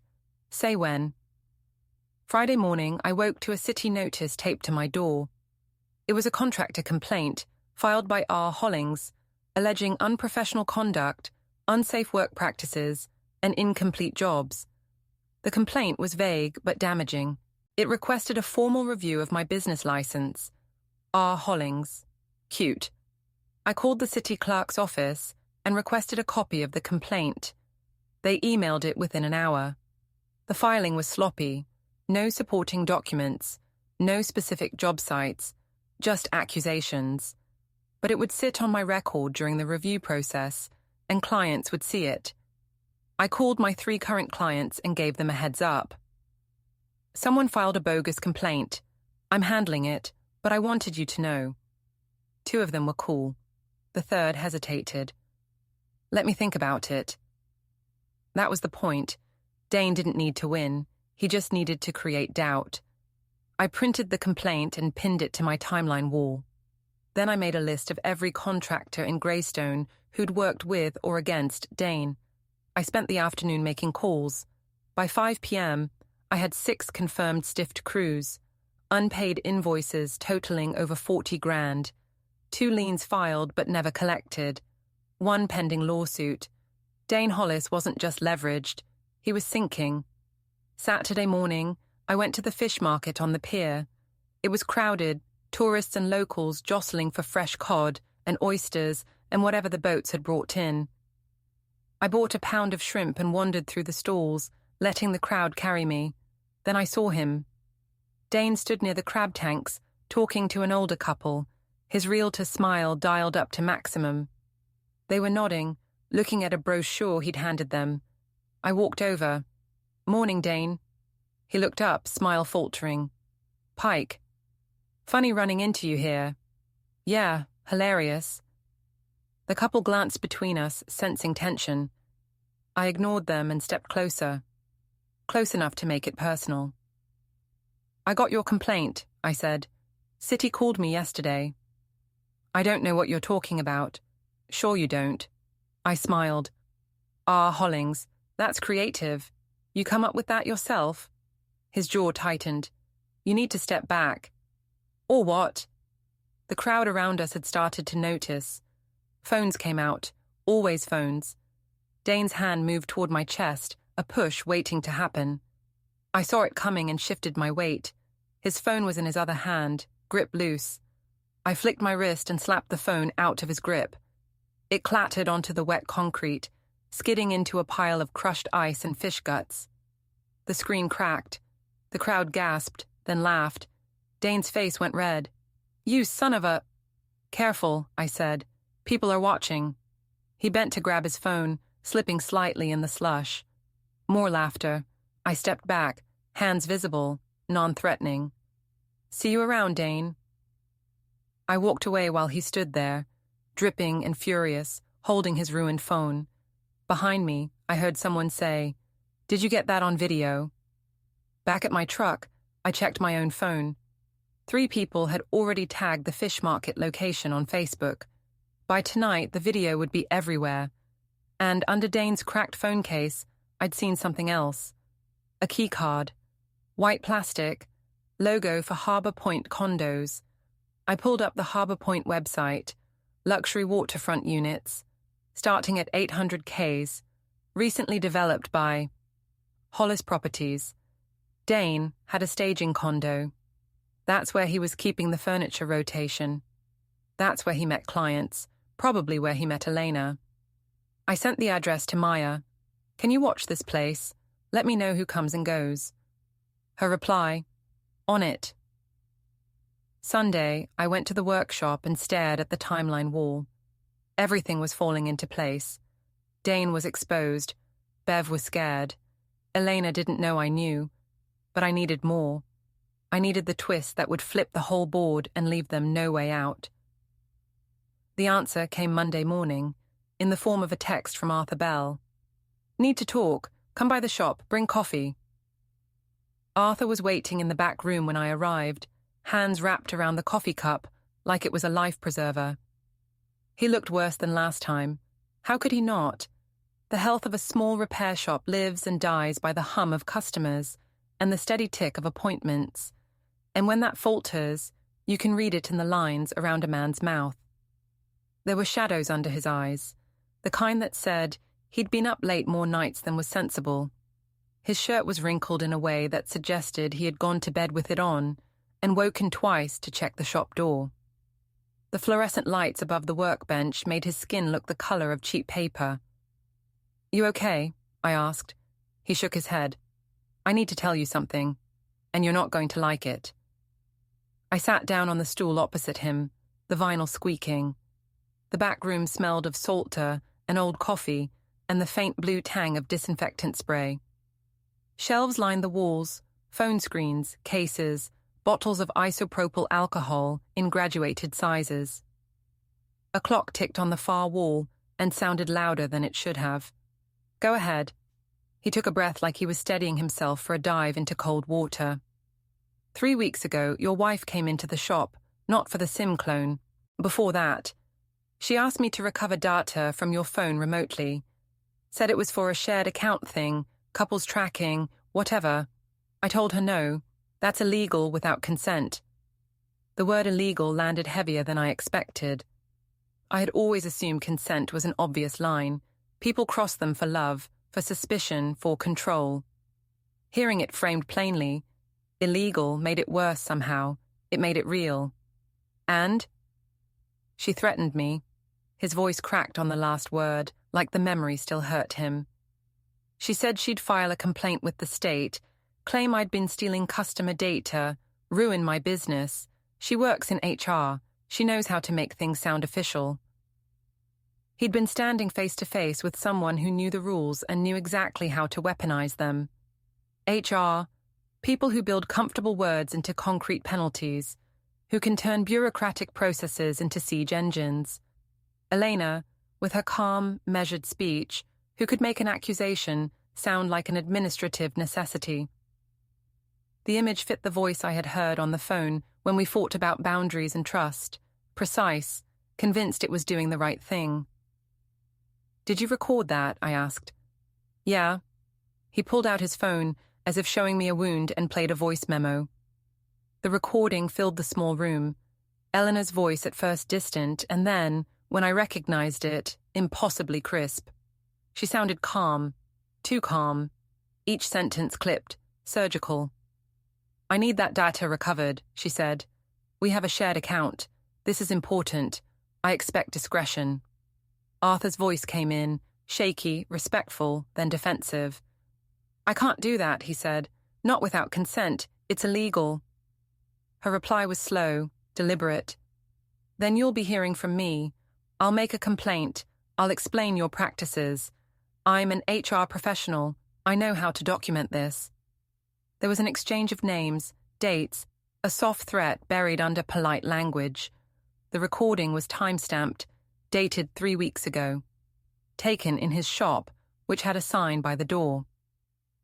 Say when. Friday morning, I woke to a city notice taped to my door. It was a contractor complaint, filed by R. Hollings, alleging unprofessional conduct, unsafe work practices, and incomplete jobs. The complaint was vague but damaging. It requested a formal review of my business license. R. Hollings. Cute. I called the city clerk's office and requested a copy of the complaint. They emailed it within an hour. The filing was sloppy. No supporting documents, no specific job sites, just accusations. But it would sit on my record during the review process, and clients would see it. I called my 3 current clients and gave them a heads up. Someone filed a bogus complaint. I'm handling it, but I wanted you to know. 2 of them were cool. The 3rd hesitated. Let me think about it. That was the point. Dane didn't need to win. He just needed to create doubt. I printed the complaint and pinned it to my timeline wall. Then I made a list of every contractor in Greystone who'd worked with or against Dane. I spent the afternoon making calls. By 5 p.m., I had 6 confirmed stiffed crews, unpaid invoices totaling over 40 grand, 2 liens filed but never collected, 1 pending lawsuit. Dane Hollis wasn't just leveraged, he was sinking. Saturday morning, I went to the fish market on the pier. It was crowded, tourists and locals jostling for fresh cod and oysters and whatever the boats had brought in. I bought a pound of shrimp and wandered through the stalls, letting the crowd carry me. Then I saw him. Dane stood near the crab tanks, talking to an older couple, his realtor smile dialed up to maximum. They were nodding, looking at a brochure he'd handed them. I walked over. Morning, Dane. He looked up, smile faltering. Pike. Funny running into you here. Yeah, hilarious. The couple glanced between us, sensing tension. I ignored them and stepped closer. Close enough to make it personal. I got your complaint, I said. City called me yesterday. I don't know what you're talking about. Sure you don't. I smiled. R. Hollings, that's creative. You come up with that yourself? His jaw tightened. You need to step back. Or what? The crowd around us had started to notice. Phones came out, always phones. Dane's hand moved toward my chest, a push waiting to happen. I saw it coming and shifted my weight. His phone was in his other hand, grip loose. I flicked my wrist and slapped the phone out of his grip. It clattered onto the wet concrete, skidding into a pile of crushed ice and fish guts. The screen cracked. The crowd gasped, then laughed. Dane's face went red. You son of a... Careful, I said. People are watching. He bent to grab his phone, slipping slightly in the slush. More laughter. I stepped back, hands visible, non-threatening. See you around, Dane. I walked away while he stood there, dripping and furious, holding his ruined phone. Behind me, I heard someone say, Did you get that on video? Back at my truck, I checked my own phone. 3 people had already tagged the fish market location on Facebook. By tonight, the video would be everywhere. And under Dane's cracked phone case, I'd seen something else. A key card. White plastic. Logo for Harbor Point condos. I pulled up the Harbor Point website. luxury waterfront units, starting at 800 Ks, recently developed by Hollis Properties. Dane had a staging condo. That's where he was keeping the furniture rotation. That's where he met clients, probably where he met Elena. I sent the address to Maya. Can you watch this place? Let me know who comes and goes. Her reply, on it. Sunday, I went to the workshop and stared at the timeline wall. Everything was falling into place. Dane was exposed. Bev was scared. Elena didn't know I knew. But I needed more. I needed the twist that would flip the whole board and leave them no way out. The answer came Monday morning, in the form of a text from Arthur Bell. Need to talk. Come by the shop. Bring coffee. Arthur was waiting in the back room when I arrived, hands wrapped around the coffee cup like it was a life preserver. He looked worse than last time. How could he not? The health of a small repair shop lives and dies by the hum of customers and the steady tick of appointments. And when that falters, you can read it in the lines around a man's mouth. There were shadows under his eyes, the kind that said he'd been up late more nights than was sensible. His shirt was wrinkled in a way that suggested he had gone to bed with it on and woken twice to check the shop door. The fluorescent lights above the workbench made his skin look the color of cheap paper. You okay? I asked. He shook his head. I need to tell you something, and you're not going to like it. I sat down on the stool opposite him, the vinyl squeaking. The back room smelled of salter and old coffee and the faint blue tang of disinfectant spray. Shelves lined the walls, phone screens, cases, bottles of isopropyl alcohol in graduated sizes. A clock ticked on the far wall and sounded louder than it should have. Go ahead. He took a breath like he was steadying himself for a dive into cold water. 3 weeks ago, your wife came into the shop, not for the SIM clone. Before that, she asked me to recover data from your phone remotely. Said it was for a shared account thing, couples tracking, whatever. I told her no. That's illegal without consent. The word illegal landed heavier than I expected. I had always assumed consent was an obvious line. People crossed them for love, for suspicion, for control. Hearing it framed plainly, illegal made it worse somehow. It made it real. And? She threatened me. His voice cracked on the last word, like the memory still hurt him. She said she'd file a complaint with the state, claim I'd been stealing customer data, ruin my business. She works in HR. She knows how to make things sound official. He'd been standing face to face with someone who knew the rules and knew exactly how to weaponize them. HR, people who build comfortable words into concrete penalties, who can turn bureaucratic processes into siege engines. Elena, with her calm, measured speech, who could make an accusation sound like an administrative necessity. The image fit the voice I had heard on the phone when we fought about boundaries and trust, precise, convinced it was doing the right thing. Did you record that? I asked. Yeah. He pulled out his phone, as if showing me a wound, and played a voice memo. The recording filled the small room. Eleanor's voice at first distant, and then, when I recognized it, impossibly crisp. She sounded calm, too calm. Each sentence clipped, surgical. I need that data recovered, she said. We have a shared account. This is important. I expect discretion. Arthur's voice came in, shaky, respectful, then defensive. I can't do that, he said. Not without consent. It's illegal. Her reply was slow, deliberate. Then you'll be hearing from me. I'll make a complaint. I'll explain your practices. I'm an HR professional. I know how to document this. There was an exchange of names, dates, a soft threat buried under polite language. The recording was time-stamped, dated 3 weeks ago. Taken in his shop, which had a sign by the door.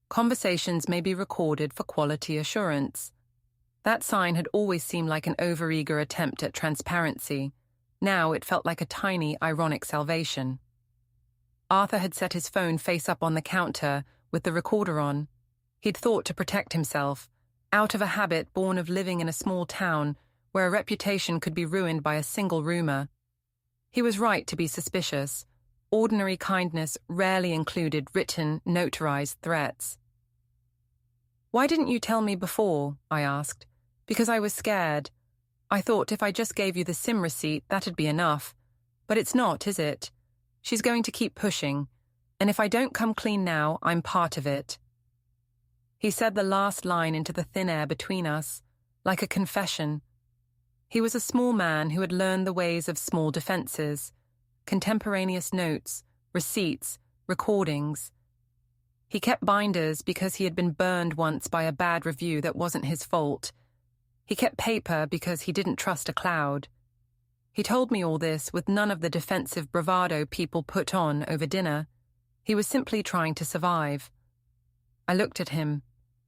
Conversations may be recorded for quality assurance. That sign had always seemed like an overeager attempt at transparency. Now it felt like a tiny, ironic salvation. Arthur had set his phone face up on the counter with the recorder on. He'd thought to protect himself, out of a habit born of living in a small town where a reputation could be ruined by a single rumor. He was right to be suspicious. Ordinary kindness rarely included written, notarized threats. "Why didn't you tell me before?" I asked. "Because I was scared. I thought if I just gave you the SIM receipt, that'd be enough. But it's not, is it? She's going to keep pushing, and if I don't come clean now, I'm part of it." He said the last line into the thin air between us, like a confession. He was a small man who had learned the ways of small defenses, contemporaneous notes, receipts, recordings. He kept binders because he had been burned once by a bad review that wasn't his fault. He kept paper because he didn't trust a cloud. He told me all this with none of the defensive bravado people put on over dinner. He was simply trying to survive. I looked at him.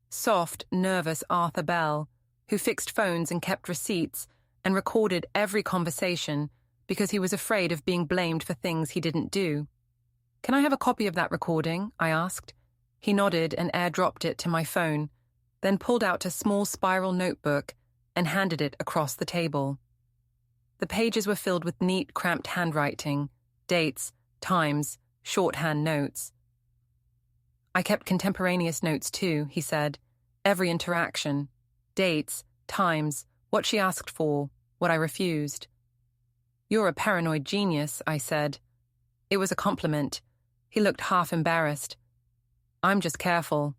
Soft, nervous Arthur Bell, who fixed phones and kept receipts and recorded every conversation because he was afraid of being blamed for things he didn't do. "Can I have a copy of that recording?" I asked. He nodded and airdropped it to my phone, then pulled out a small spiral notebook and handed it across the table. The pages were filled with neat, cramped handwriting, dates, times, shorthand notes. "I kept contemporaneous notes too," he said. "Every interaction. Dates, times, what she asked for, what I refused." "You're a paranoid genius," I said. It was a compliment. He looked half embarrassed. "I'm just careful."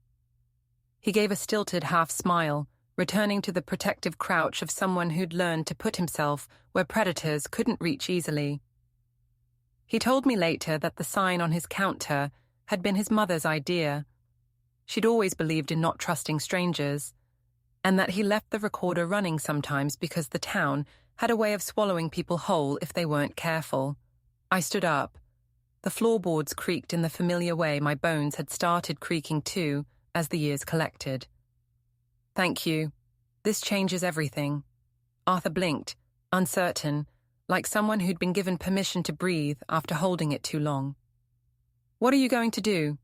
He gave a stilted half smile, returning to the protective crouch of someone who'd learned to put himself where predators couldn't reach easily. He told me later that the sign on his counter had been his mother's idea. She'd always believed in not trusting strangers, and that he left the recorder running sometimes because the town had a way of swallowing people whole if they weren't careful. I stood up. The floorboards creaked in the familiar way my bones had started creaking too as the years collected. "Thank you. This changes everything." Arthur blinked, uncertain, like someone who'd been given permission to breathe after holding it too long. "What are you going to do?"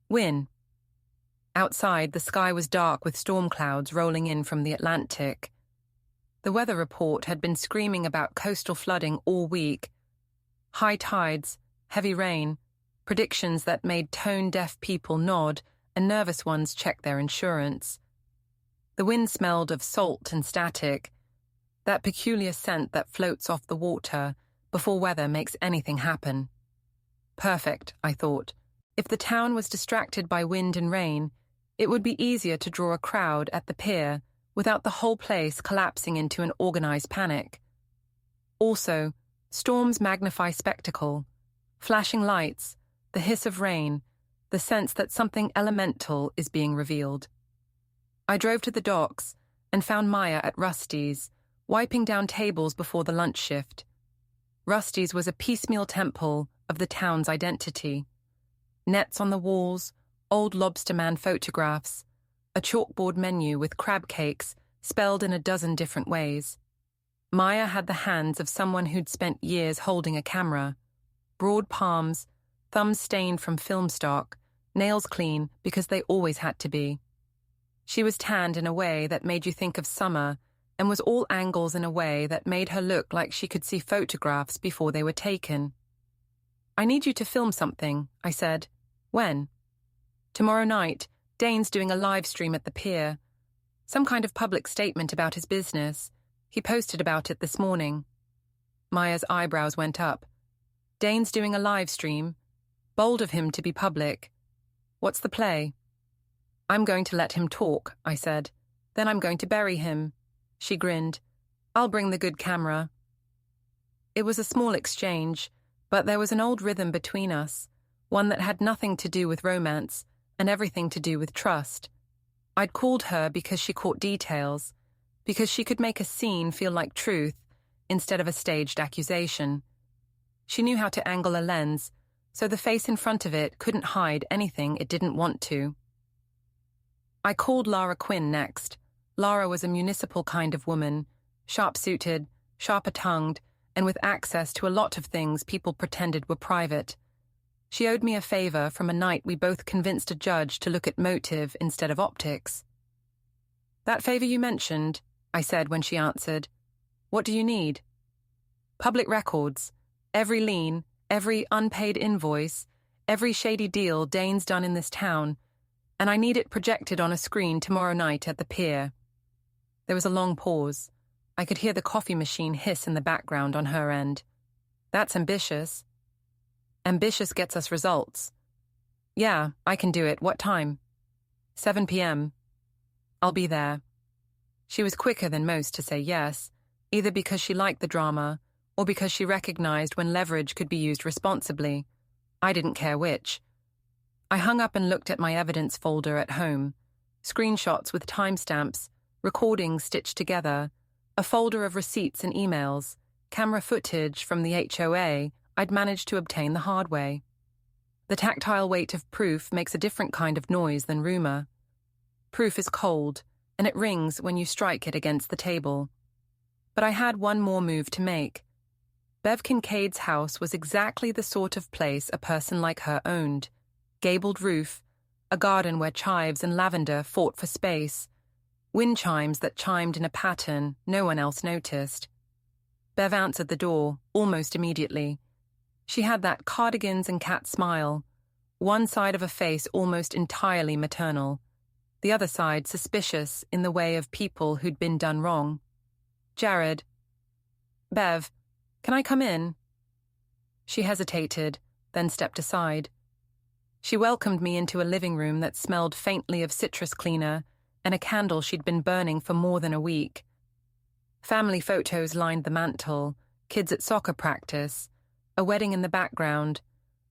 "Win." Outside, the sky was dark with storm clouds rolling in from the Atlantic. The weather report had been screaming about coastal flooding all week. High tides, heavy rain, predictions that made tone-deaf people nod and nervous ones check their insurance. The wind smelled of salt and static, that peculiar scent that floats off the water before weather makes anything happen. Perfect, I thought. If the town was distracted by wind and rain, it would be easier to draw a crowd at the pier without the whole place collapsing into an organized panic. Also, storms magnify spectacle. Flashing lights, the hiss of rain, the sense that something elemental is being revealed. I drove to the docks and found Maya at Rusty's, wiping down tables before the lunch shift. Rusty's was a piecemeal temple of the town's identity. Nets on the walls, old lobsterman photographs, a chalkboard menu with crab cakes spelled in a dozen different ways. Maya had the hands of someone who'd spent years holding a camera. Broad palms, thumbs stained from film stock, nails clean because they always had to be. She was tanned in a way that made you think of summer and was all angles in a way that made her look like she could see photographs before they were taken. "I need you to film something," I said. "When?" "Tomorrow night. Dane's doing a live stream at the pier. Some kind of public statement about his business. He posted about it this morning." Maya's eyebrows went up. "Dane's doing a live stream. Bold of him to be public. What's the play?" "I'm going to let him talk," I said. "Then I'm going to bury him." She grinned. "I'll bring the good camera." It was a small exchange, but there was an old rhythm between us, one that had nothing to do with romance and everything to do with trust. I'd called her because she caught details, because she could make a scene feel like truth instead of a staged accusation. She knew how to angle a lens, so the face in front of it couldn't hide anything it didn't want to. I called Lara Quinn next. Lara was a municipal kind of woman, sharp-suited, sharper-tongued, and with access to a lot of things people pretended were private. She owed me a favor from a night we both convinced a judge to look at motive instead of optics. "That favor you mentioned," I said when she answered. "What do you need?" "Public records. Every lien, every unpaid invoice, every shady deal Dane's done in this town, and I need it projected on a screen tomorrow night at the pier. There was a long pause. I could hear the coffee machine hiss in the background on her end. That's ambitious. Ambitious gets us results. Yeah, I can do it. What time? 7 p.m. I'll be there. She was quicker than most to say yes, either because she liked the drama or because she recognized when leverage could be used responsibly. I didn't care which. I hung up and looked at my evidence folder at home. Screenshots with timestamps, recordings stitched together, a folder of receipts and emails, camera footage from the HOA I'd managed to obtain the hard way. The tactile weight of proof makes a different kind of noise than rumor. Proof is cold, and it rings when you strike it against the table. But I had one more move to make. Bev Kincaid's house was exactly the sort of place a person like her owned. Gabled roof, a garden where chives and lavender fought for space, wind chimes that chimed in a pattern no one else noticed. Bev answered the door almost immediately. She had that cardigans and cat smile, one side of a face almost entirely maternal, the other side suspicious in the way of people who'd been done wrong. Jared. Bev, can I come in? She hesitated, then stepped aside. She welcomed me into a living room that smelled faintly of citrus cleaner and a candle she'd been burning for more than a week. Family photos lined the mantel, kids at soccer practice, a wedding in the background,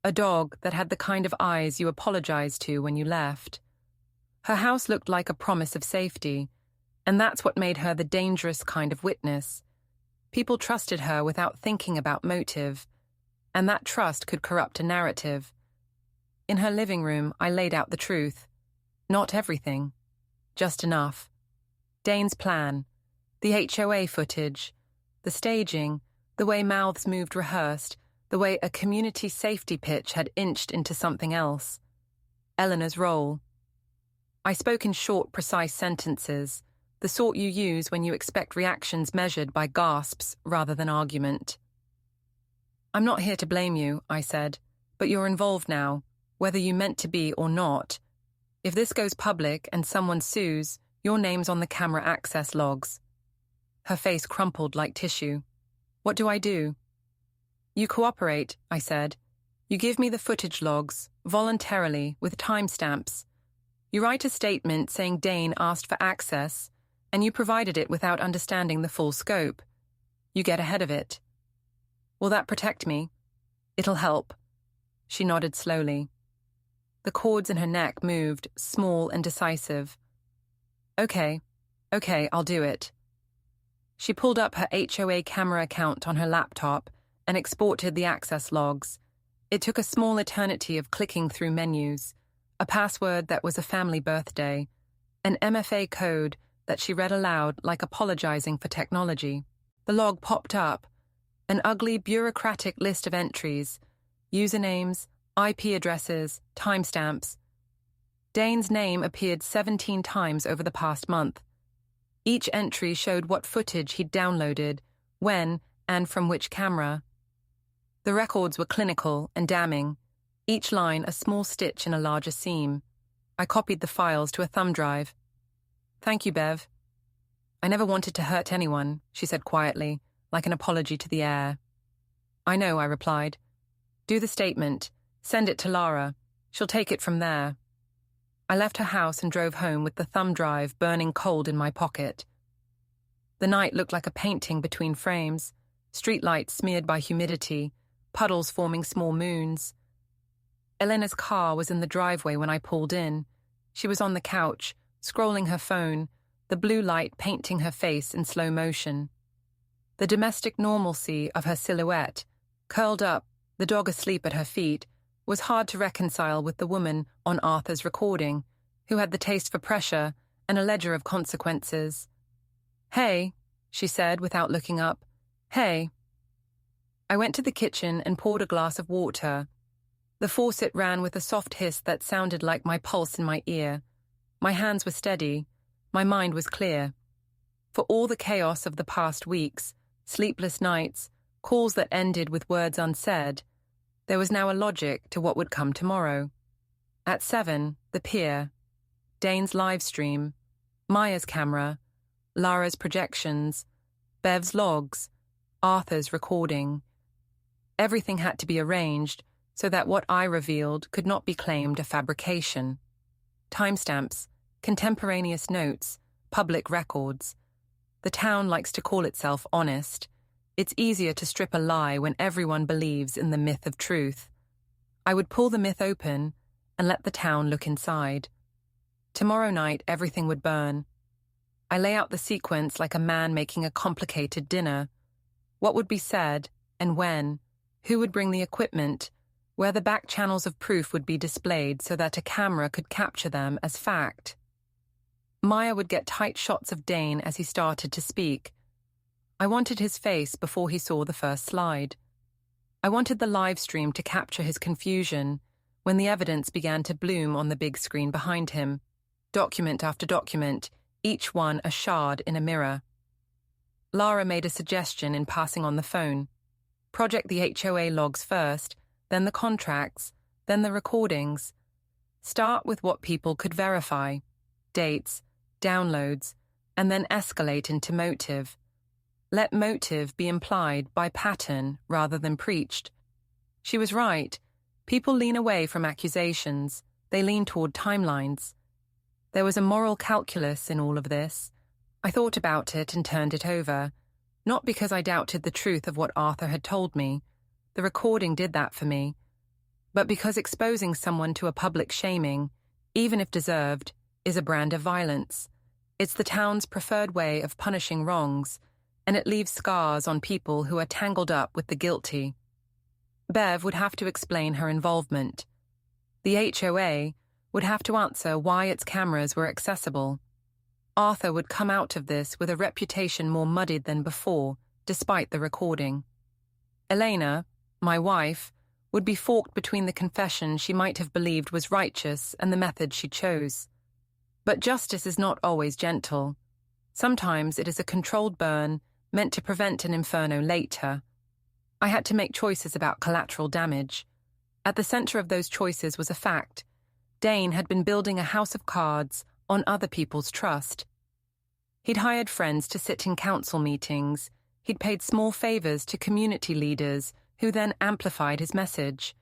a dog that had the kind of eyes you apologized to when you left. Her house looked like a promise of safety, and that's what made her the dangerous kind of witness. People trusted her without thinking about motive, and that trust could corrupt a narrative. In her living room, I laid out the truth. Not everything. Just enough. Dane's plan, the HOA footage, the staging, the way mouths moved rehearsed, the way a community safety pitch had inched into something else. Elena's role. I spoke in short, precise sentences, the sort you use when you expect reactions measured by gasps rather than argument. I'm not here to blame you, I said, but you're involved now, whether you meant to be or not. If this goes public and someone sues, your name's on the camera access logs. Her face crumpled like tissue. What do I do? You cooperate, I said. You give me the footage logs, voluntarily, with timestamps. You write a statement saying Dane asked for access, and you provided it without understanding the full scope. You get ahead of it. Will that protect me? It'll help. She nodded slowly. The cords in her neck moved, small and decisive. Okay, I'll do it. She pulled up her HOA camera account on her laptop and exported the access logs. It took a small eternity of clicking through menus, a password that was a family birthday, an MFA code that she read aloud like apologizing for technology. The log popped up, an ugly bureaucratic list of entries, usernames, IP addresses, timestamps. Dane's name appeared 17 times over the past month. Each entry showed what footage he'd downloaded, when, and from which camera. The records were clinical and damning, each line a small stitch in a larger seam. I copied the files to a thumb drive. Thank you, Bev. I never wanted to hurt anyone, she said quietly, like an apology to the air. I know, I replied. Do the statement. Send it to Lara. She'll take it from there. I left her house and drove home with the thumb drive burning cold in my pocket. The night looked like a painting between frames, streetlights smeared by humidity, puddles forming small moons. Elena's car was in the driveway when I pulled in. She was on the couch, scrolling her phone, the blue light painting her face in slow motion. The domestic normalcy of her silhouette, curled up, the dog asleep at her feet, was hard to reconcile with the woman on Arthur's recording, who had the taste for pressure and a ledger of consequences. Hey, she said without looking up. Hey. I went to the kitchen and poured a glass of water. The faucet ran with a soft hiss that sounded like my pulse in my ear. My hands were steady. My mind was clear. For all the chaos of the past weeks, sleepless nights, calls that ended with words unsaid. There was now a logic to what would come tomorrow. At 7, the pier, Dane's live stream, Maya's camera, Lara's projections, Bev's logs, Arthur's recording. Everything had to be arranged so that what I revealed could not be claimed a fabrication. Timestamps, contemporaneous notes, public records. The town likes to call itself honest. It's easier to strip a lie when everyone believes in the myth of truth. I would pull the myth open and let the town look inside. Tomorrow night, everything would burn. I lay out the sequence like a man making a complicated dinner. What would be said, and when, who would bring the equipment, where the back channels of proof would be displayed so that a camera could capture them as fact. Maya would get tight shots of Dane as he started to speak. I wanted his face before he saw the first slide. I wanted the live stream to capture his confusion when the evidence began to bloom on the big screen behind him, document after document, each one a shard in a mirror. Lara made a suggestion in passing on the phone. Project the HOA logs first, then the contracts, then the recordings. Start with what people could verify, dates, downloads, and then escalate into motive. Let motive be implied by pattern rather than preached. She was right. People lean away from accusations. They lean toward timelines. There was a moral calculus in all of this. I thought about it and turned it over, not because I doubted the truth of what Arthur had told me. The recording did that for me. But because exposing someone to a public shaming, even if deserved, is a brand of violence. It's the town's preferred way of punishing wrongs, and it leaves scars on people who are tangled up with the guilty. Bev would have to explain her involvement. The HOA would have to answer why its cameras were accessible. Arthur would come out of this with a reputation more muddied than before, despite the recording. Elena, my wife, would be forked between the confession she might have believed was righteous and the method she chose. But justice is not always gentle. Sometimes it is a controlled burn meant to prevent an inferno later. I had to make choices about collateral damage. At the center of those choices was a fact. Dane had been building a house of cards on other people's trust. He'd hired friends to sit in council meetings. He'd paid small favors to community leaders who then amplified his message.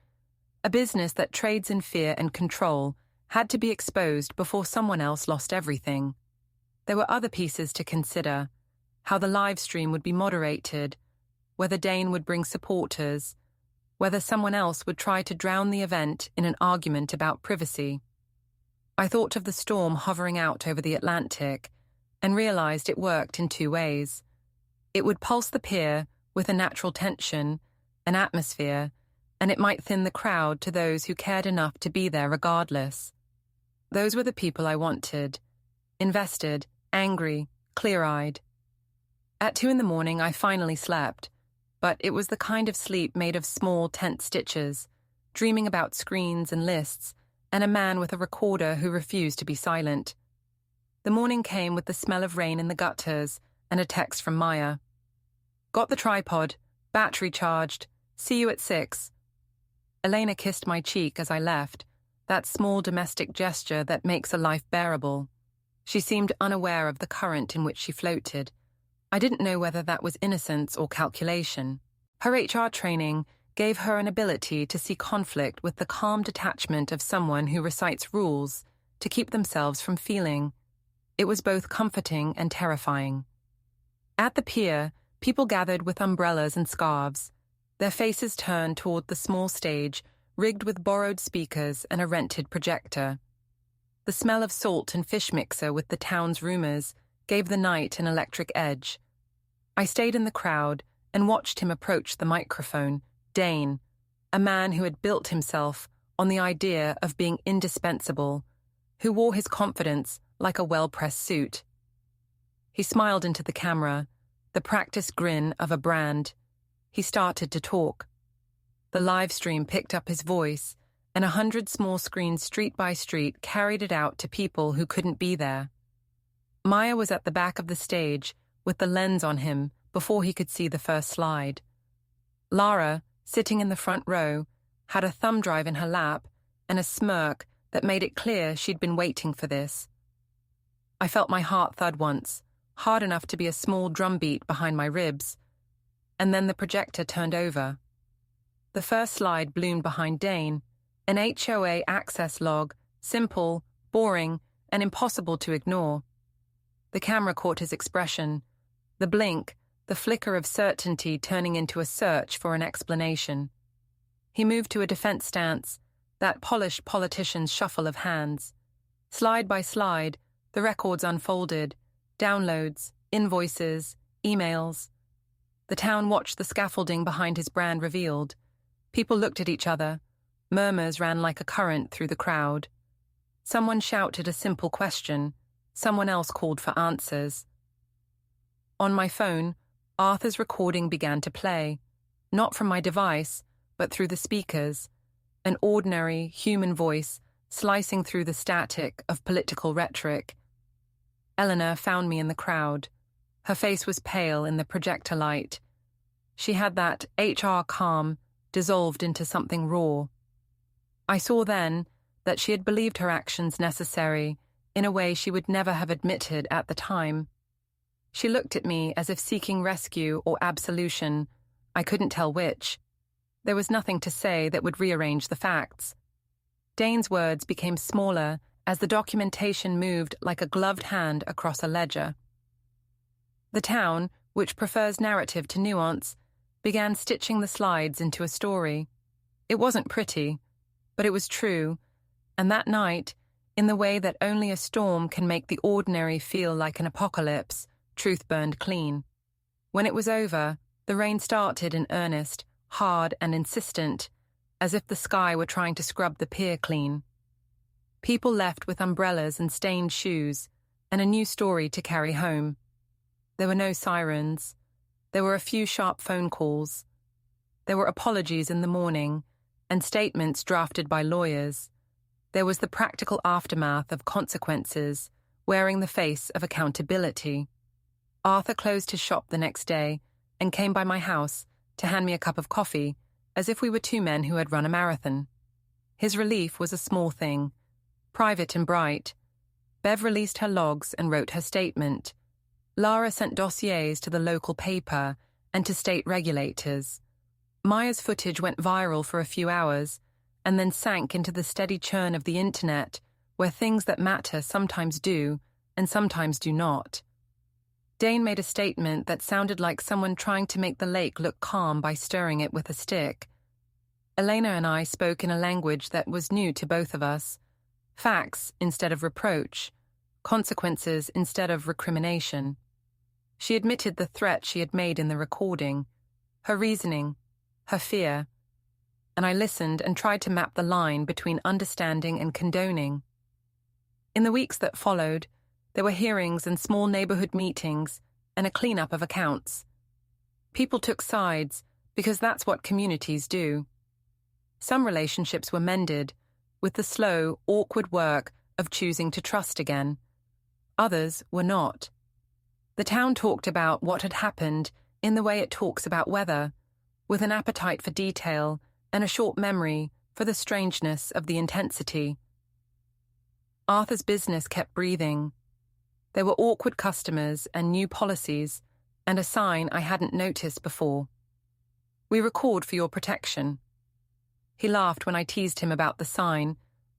A business that trades in fear and control had to be exposed before someone else lost everything. There were other pieces to consider: how the live stream would be moderated, whether Dane would bring supporters, whether someone else would try to drown the event in an argument about privacy. I thought of the storm hovering out over the Atlantic and realized it worked in two ways. It would pulse the pier with a natural tension, an atmosphere, and it might thin the crowd to those who cared enough to be there regardless. Those were the people I wanted. Invested, angry, clear-eyed. At 2 a.m, I finally slept, but it was the kind of sleep made of small, tense stitches, dreaming about screens and lists, and a man with a recorder who refused to be silent. The morning came with the smell of rain in the gutters and a text from Maya. Got the tripod, battery charged, see you at 6. Elena kissed my cheek as I left, that small domestic gesture that makes a life bearable. She seemed unaware of the current in which she floated. I didn't know whether that was innocence or calculation. Her HR training gave her an ability to see conflict with the calm detachment of someone who recites rules to keep themselves from feeling. It was both comforting and terrifying. At the pier, people gathered with umbrellas and scarves, their faces turned toward the small stage rigged with borrowed speakers and a rented projector. The smell of salt and fish mixer with the town's rumors gave the night an electric edge. I stayed in the crowd and watched him approach the microphone, Dane, a man who had built himself on the idea of being indispensable, who wore his confidence like a well-pressed suit. He smiled into the camera, the practiced grin of a brand. He started to talk. The live stream picked up his voice, and 100 small screens street by street carried it out to people who couldn't be there. Maya was at the back of the stage with the lens on him before he could see the first slide. Lara, sitting in the front row, had a thumb drive in her lap and a smirk that made it clear she'd been waiting for this. I felt my heart thud once, hard enough to be a small drumbeat behind my ribs, and then the projector turned over. The first slide bloomed behind Dane, an HOA access log, simple, boring, and impossible to ignore. The camera caught his expression, the blink, the flicker of certainty turning into a search for an explanation. He moved to a defense stance, that polished politician's shuffle of hands. Slide by slide, the records unfolded, downloads, invoices, emails. The town watched the scaffolding behind his brand revealed. People looked at each other. Murmurs ran like a current through the crowd. Someone shouted a simple question. Someone else called for answers. On my phone, Arthur's recording began to play, not from my device, but through the speakers, an ordinary, human voice slicing through the static of political rhetoric. Elena found me in the crowd. Her face was pale in the projector light. She had that HR calm dissolved into something raw. I saw then that she had believed her actions necessary in a way she would never have admitted at the time. She looked at me as if seeking rescue or absolution. I couldn't tell which. There was nothing to say that would rearrange the facts. Dane's words became smaller as the documentation moved like a gloved hand across a ledger. The town, which prefers narrative to nuance, began stitching the slides into a story. It wasn't pretty, but it was true, and that night, in the way that only a storm can make the ordinary feel like an apocalypse, truth burned clean. When it was over, the rain started in earnest, hard and insistent, as if the sky were trying to scrub the pier clean. People left with umbrellas and stained shoes, and a new story to carry home. There were no sirens. There were a few sharp phone calls. There were apologies in the morning, and statements drafted by lawyers. There was the practical aftermath of consequences, wearing the face of accountability. Arthur closed his shop the next day and came by my house to hand me a cup of coffee, as if we were two men who had run a marathon. His relief was a small thing, private and bright. Bev released her logs and wrote her statement. Lara sent dossiers to the local paper and to state regulators. Maya's footage went viral for a few hours and then sank into the steady churn of the internet, where things that matter sometimes do and sometimes do not. Dane made a statement that sounded like someone trying to make the lake look calm by stirring it with a stick. Elena and I spoke in a language that was new to both of us. Facts instead of reproach, consequences instead of recrimination. She admitted the threat she had made in the recording, her reasoning, her fear, and I listened and tried to map the line between understanding and condoning. In the weeks that followed, there were hearings and small neighborhood meetings and a cleanup of accounts. People took sides because that's what communities do. Some relationships were mended with the slow, awkward work of choosing to trust again. Others were not. The town talked about what had happened in the way it talks about weather, with an appetite for detail and a short memory for the strangeness of the intensity. Arthur's business kept breathing. There were awkward customers and new policies, and a sign I hadn't noticed before. "We record for your protection." He laughed when I teased him about the sign,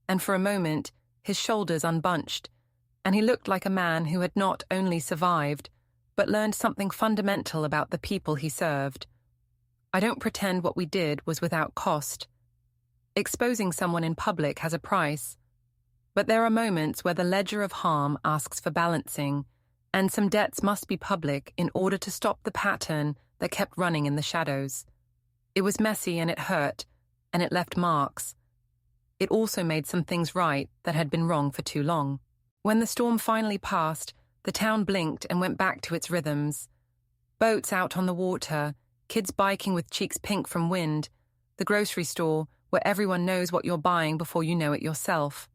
and for a moment his shoulders unbunched, and he looked like a man who had not only survived, but learned something fundamental about the people he served. I don't pretend what we did was without cost. Exposing someone in public has a price, but there are moments where the ledger of harm asks for balancing, and some debts must be public in order to stop the pattern that kept running in the shadows. It was messy and it hurt, and it left marks. It also made some things right that had been wrong for too long. When the storm finally passed, the town blinked and went back to its rhythms. Boats out on the water, kids biking with cheeks pink from wind, the grocery store where everyone knows what you're buying before you know it yourself.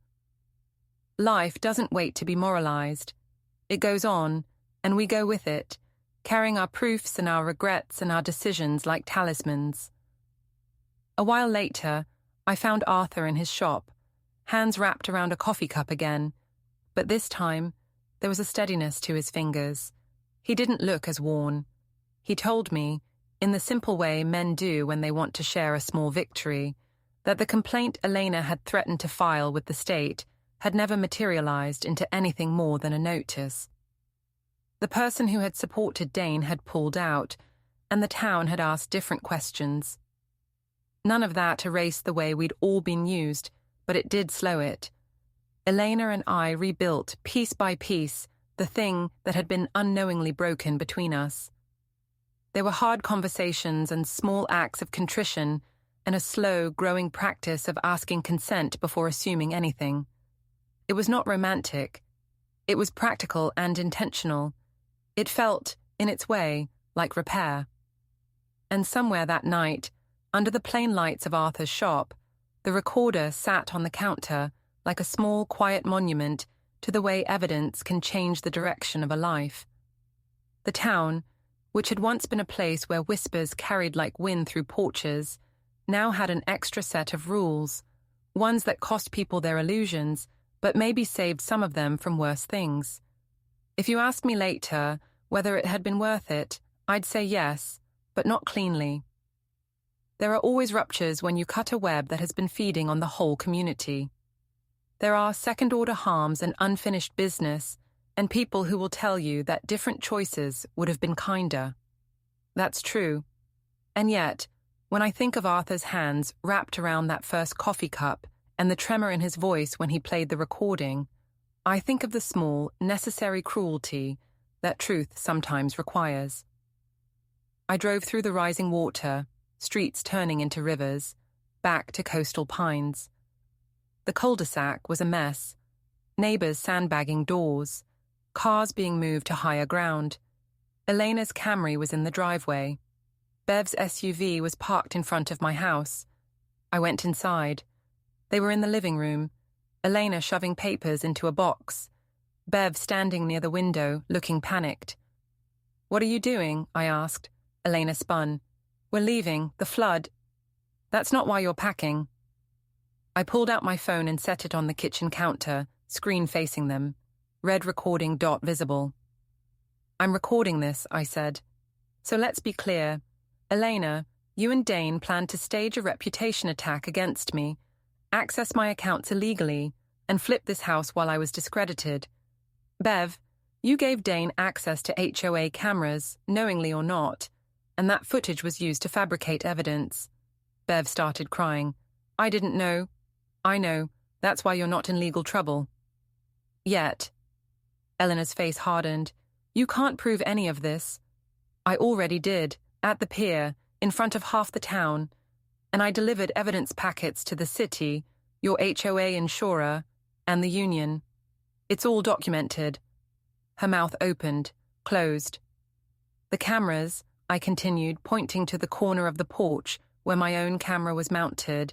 Life doesn't wait to be moralized. It goes on, and we go with it, carrying our proofs and our regrets and our decisions like talismans. A while later, I found Arthur in his shop, hands wrapped around a coffee cup again, but this time there was a steadiness to his fingers. He didn't look as worn. He told me, in the simple way men do when they want to share a small victory, that the complaint Elena had threatened to file with the state had never materialized into anything more than a notice. The person who had supported Dane had pulled out, and the town had asked different questions. None of that erased the way we'd all been used, but it did slow it. Elena and I rebuilt, piece by piece, the thing that had been unknowingly broken between us. There were hard conversations and small acts of contrition and a slow, growing practice of asking consent before assuming anything. It was not romantic. It was practical and intentional. It felt, in its way, like repair. And somewhere that night, under the plain lights of Arthur's shop, the recorder sat on the counter like a small, quiet monument to the way evidence can change the direction of a life. The town, which had once been a place where whispers carried like wind through porches, now had an extra set of rules, ones that cost people their illusions, but maybe saved some of them from worse things. If you asked me later whether it had been worth it, I'd say yes, but not cleanly. There are always ruptures when you cut a web that has been feeding on the whole community. There are second-order harms and unfinished business, and people who will tell you that different choices would have been kinder. That's true. And yet, when I think of Arthur's hands wrapped around that first coffee cup and the tremor in his voice when he played the recording, I think of the small, necessary cruelty that truth sometimes requires. I drove through the rising water, streets turning into rivers, back to coastal pines. The cul-de-sac was a mess, neighbors sandbagging doors, cars being moved to higher ground. Elena's Camry was in the driveway. Bev's SUV was parked in front of my house. I went inside. They were in the living room, Elena shoving papers into a box, Bev standing near the window, looking panicked. "What are you doing?" I asked. Elena spun. "We're leaving, the flood." "That's not why you're packing." I pulled out my phone and set it on the kitchen counter, screen facing them, red recording dot visible. "I'm recording this," I said. "So let's be clear. Elena, you and Dane planned to stage a reputation attack against me, access my accounts illegally, and flip this house while I was discredited. Bev, you gave Dane access to HOA cameras, knowingly or not, and that footage was used to fabricate evidence." Bev started crying. "I didn't know." "I know. That's why you're not in legal trouble." "Yet." Elena's face hardened. "You can't prove any of this." "I already did, at the pier, in front of half the town, and I delivered evidence packets to the city, your HOA insurer, and the union. It's all documented." Her mouth opened, closed. "The cameras," I continued, pointing to the corner of the porch where my own camera was mounted,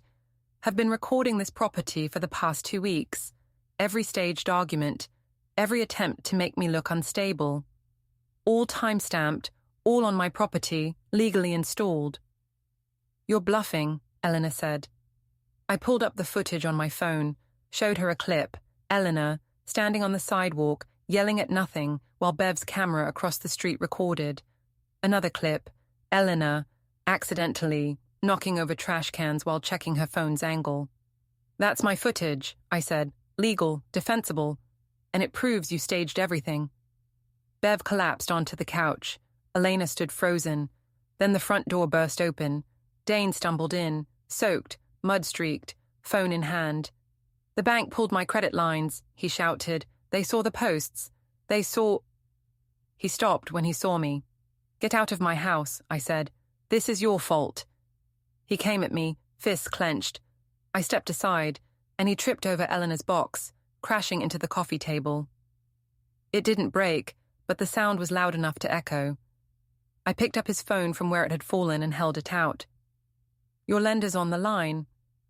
"have been recording this property for the past 2 weeks. Every staged argument, every attempt to make me look unstable. All time-stamped, all on my property, legally installed." "You're bluffing," Elena said. I pulled up the footage on my phone, showed her a clip, Elena, standing on the sidewalk, yelling at nothing, while Bev's camera across the street recorded. Another clip, Elena, accidentally, knocking over trash cans while checking her phone's angle. "That's my footage," I said. "Legal, defensible, and it proves you staged everything." Bev collapsed onto the couch. Elena stood frozen. Then the front door burst open. Dane stumbled in, soaked, mud-streaked, phone in hand. "The bank pulled my credit lines," he shouted. "They saw the posts. They saw—" He stopped when he saw me. "Get out of my house," I said. "This is your fault." He came at me, fists clenched. I stepped aside, and he tripped over Elena's box, crashing into the coffee table. It didn't break, but the sound was loud enough to echo. I picked up his phone from where it had fallen and held it out. "Your lender's on the line.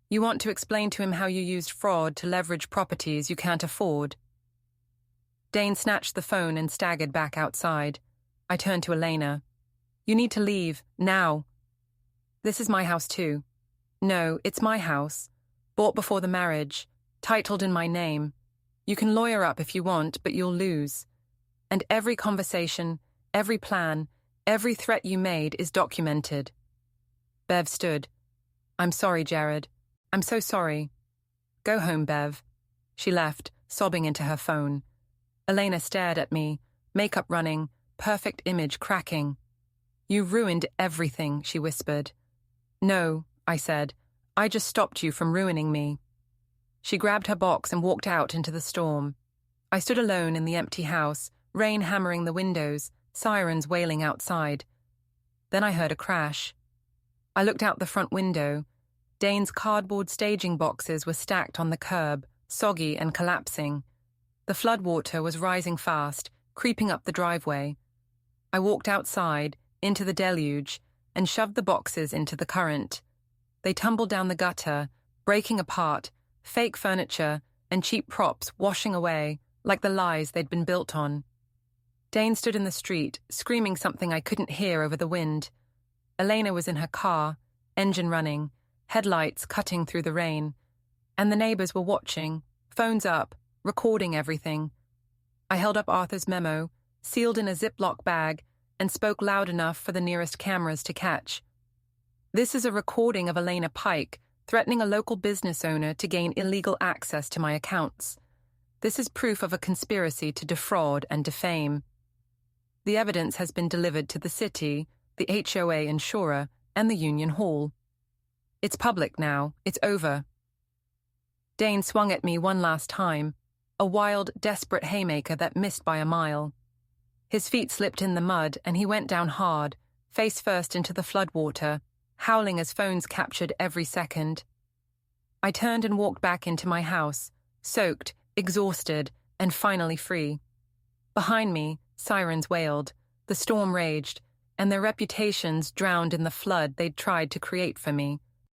You want to explain to him how you used fraud to leverage properties you can't afford." Dane snatched the phone and staggered back outside. I turned to Elena. You need to leave, now. This is my house too. No, it's my house. Bought before the marriage. Titled in my name. You can lawyer up if you want, but you'll lose. And every conversation, every plan, every threat you made is documented. Bev stood. I'm sorry, Jared. I'm so sorry. Go home, Bev. She left, sobbing into her phone. Elena stared at me, makeup running, perfect image cracking. You ruined everything, she whispered. No, I said. I just stopped you from ruining me. She grabbed her box and walked out into the storm. I stood alone in the empty house, rain hammering the windows, sirens wailing outside. Then I heard a crash. I looked out the front window. Dane's cardboard staging boxes were stacked on the curb, soggy and collapsing. The floodwater was rising fast, creeping up the driveway. I walked outside, into the deluge, and shoved the boxes into the current. They tumbled down the gutter, breaking apart, fake furniture and cheap props washing away like the lies they'd been built on. Dane stood in the street, screaming something I couldn't hear over the wind. Elena was in her car, engine running, headlights cutting through the rain, and the neighbors were watching, phones up, recording everything. I held up Arthur's memo, sealed in a Ziploc bag, and spoke loud enough for the nearest cameras to catch. This is a recording of Elena Pike threatening a local business owner to gain illegal access to my accounts. This is proof of a conspiracy to defraud and defame. The evidence has been delivered to the city, the HOA insurer, and the Union Hall. It's public now. It's over. Dane swung at me one last time, a wild, desperate haymaker that missed by a mile. His feet slipped in the mud, and he went down hard, face first into the floodwater, howling as phones captured every second. I turned and walked back into my house, soaked, exhausted, and finally free. Behind me, sirens wailed, the storm raged, and their reputations drowned in the flood they'd tried to create for me.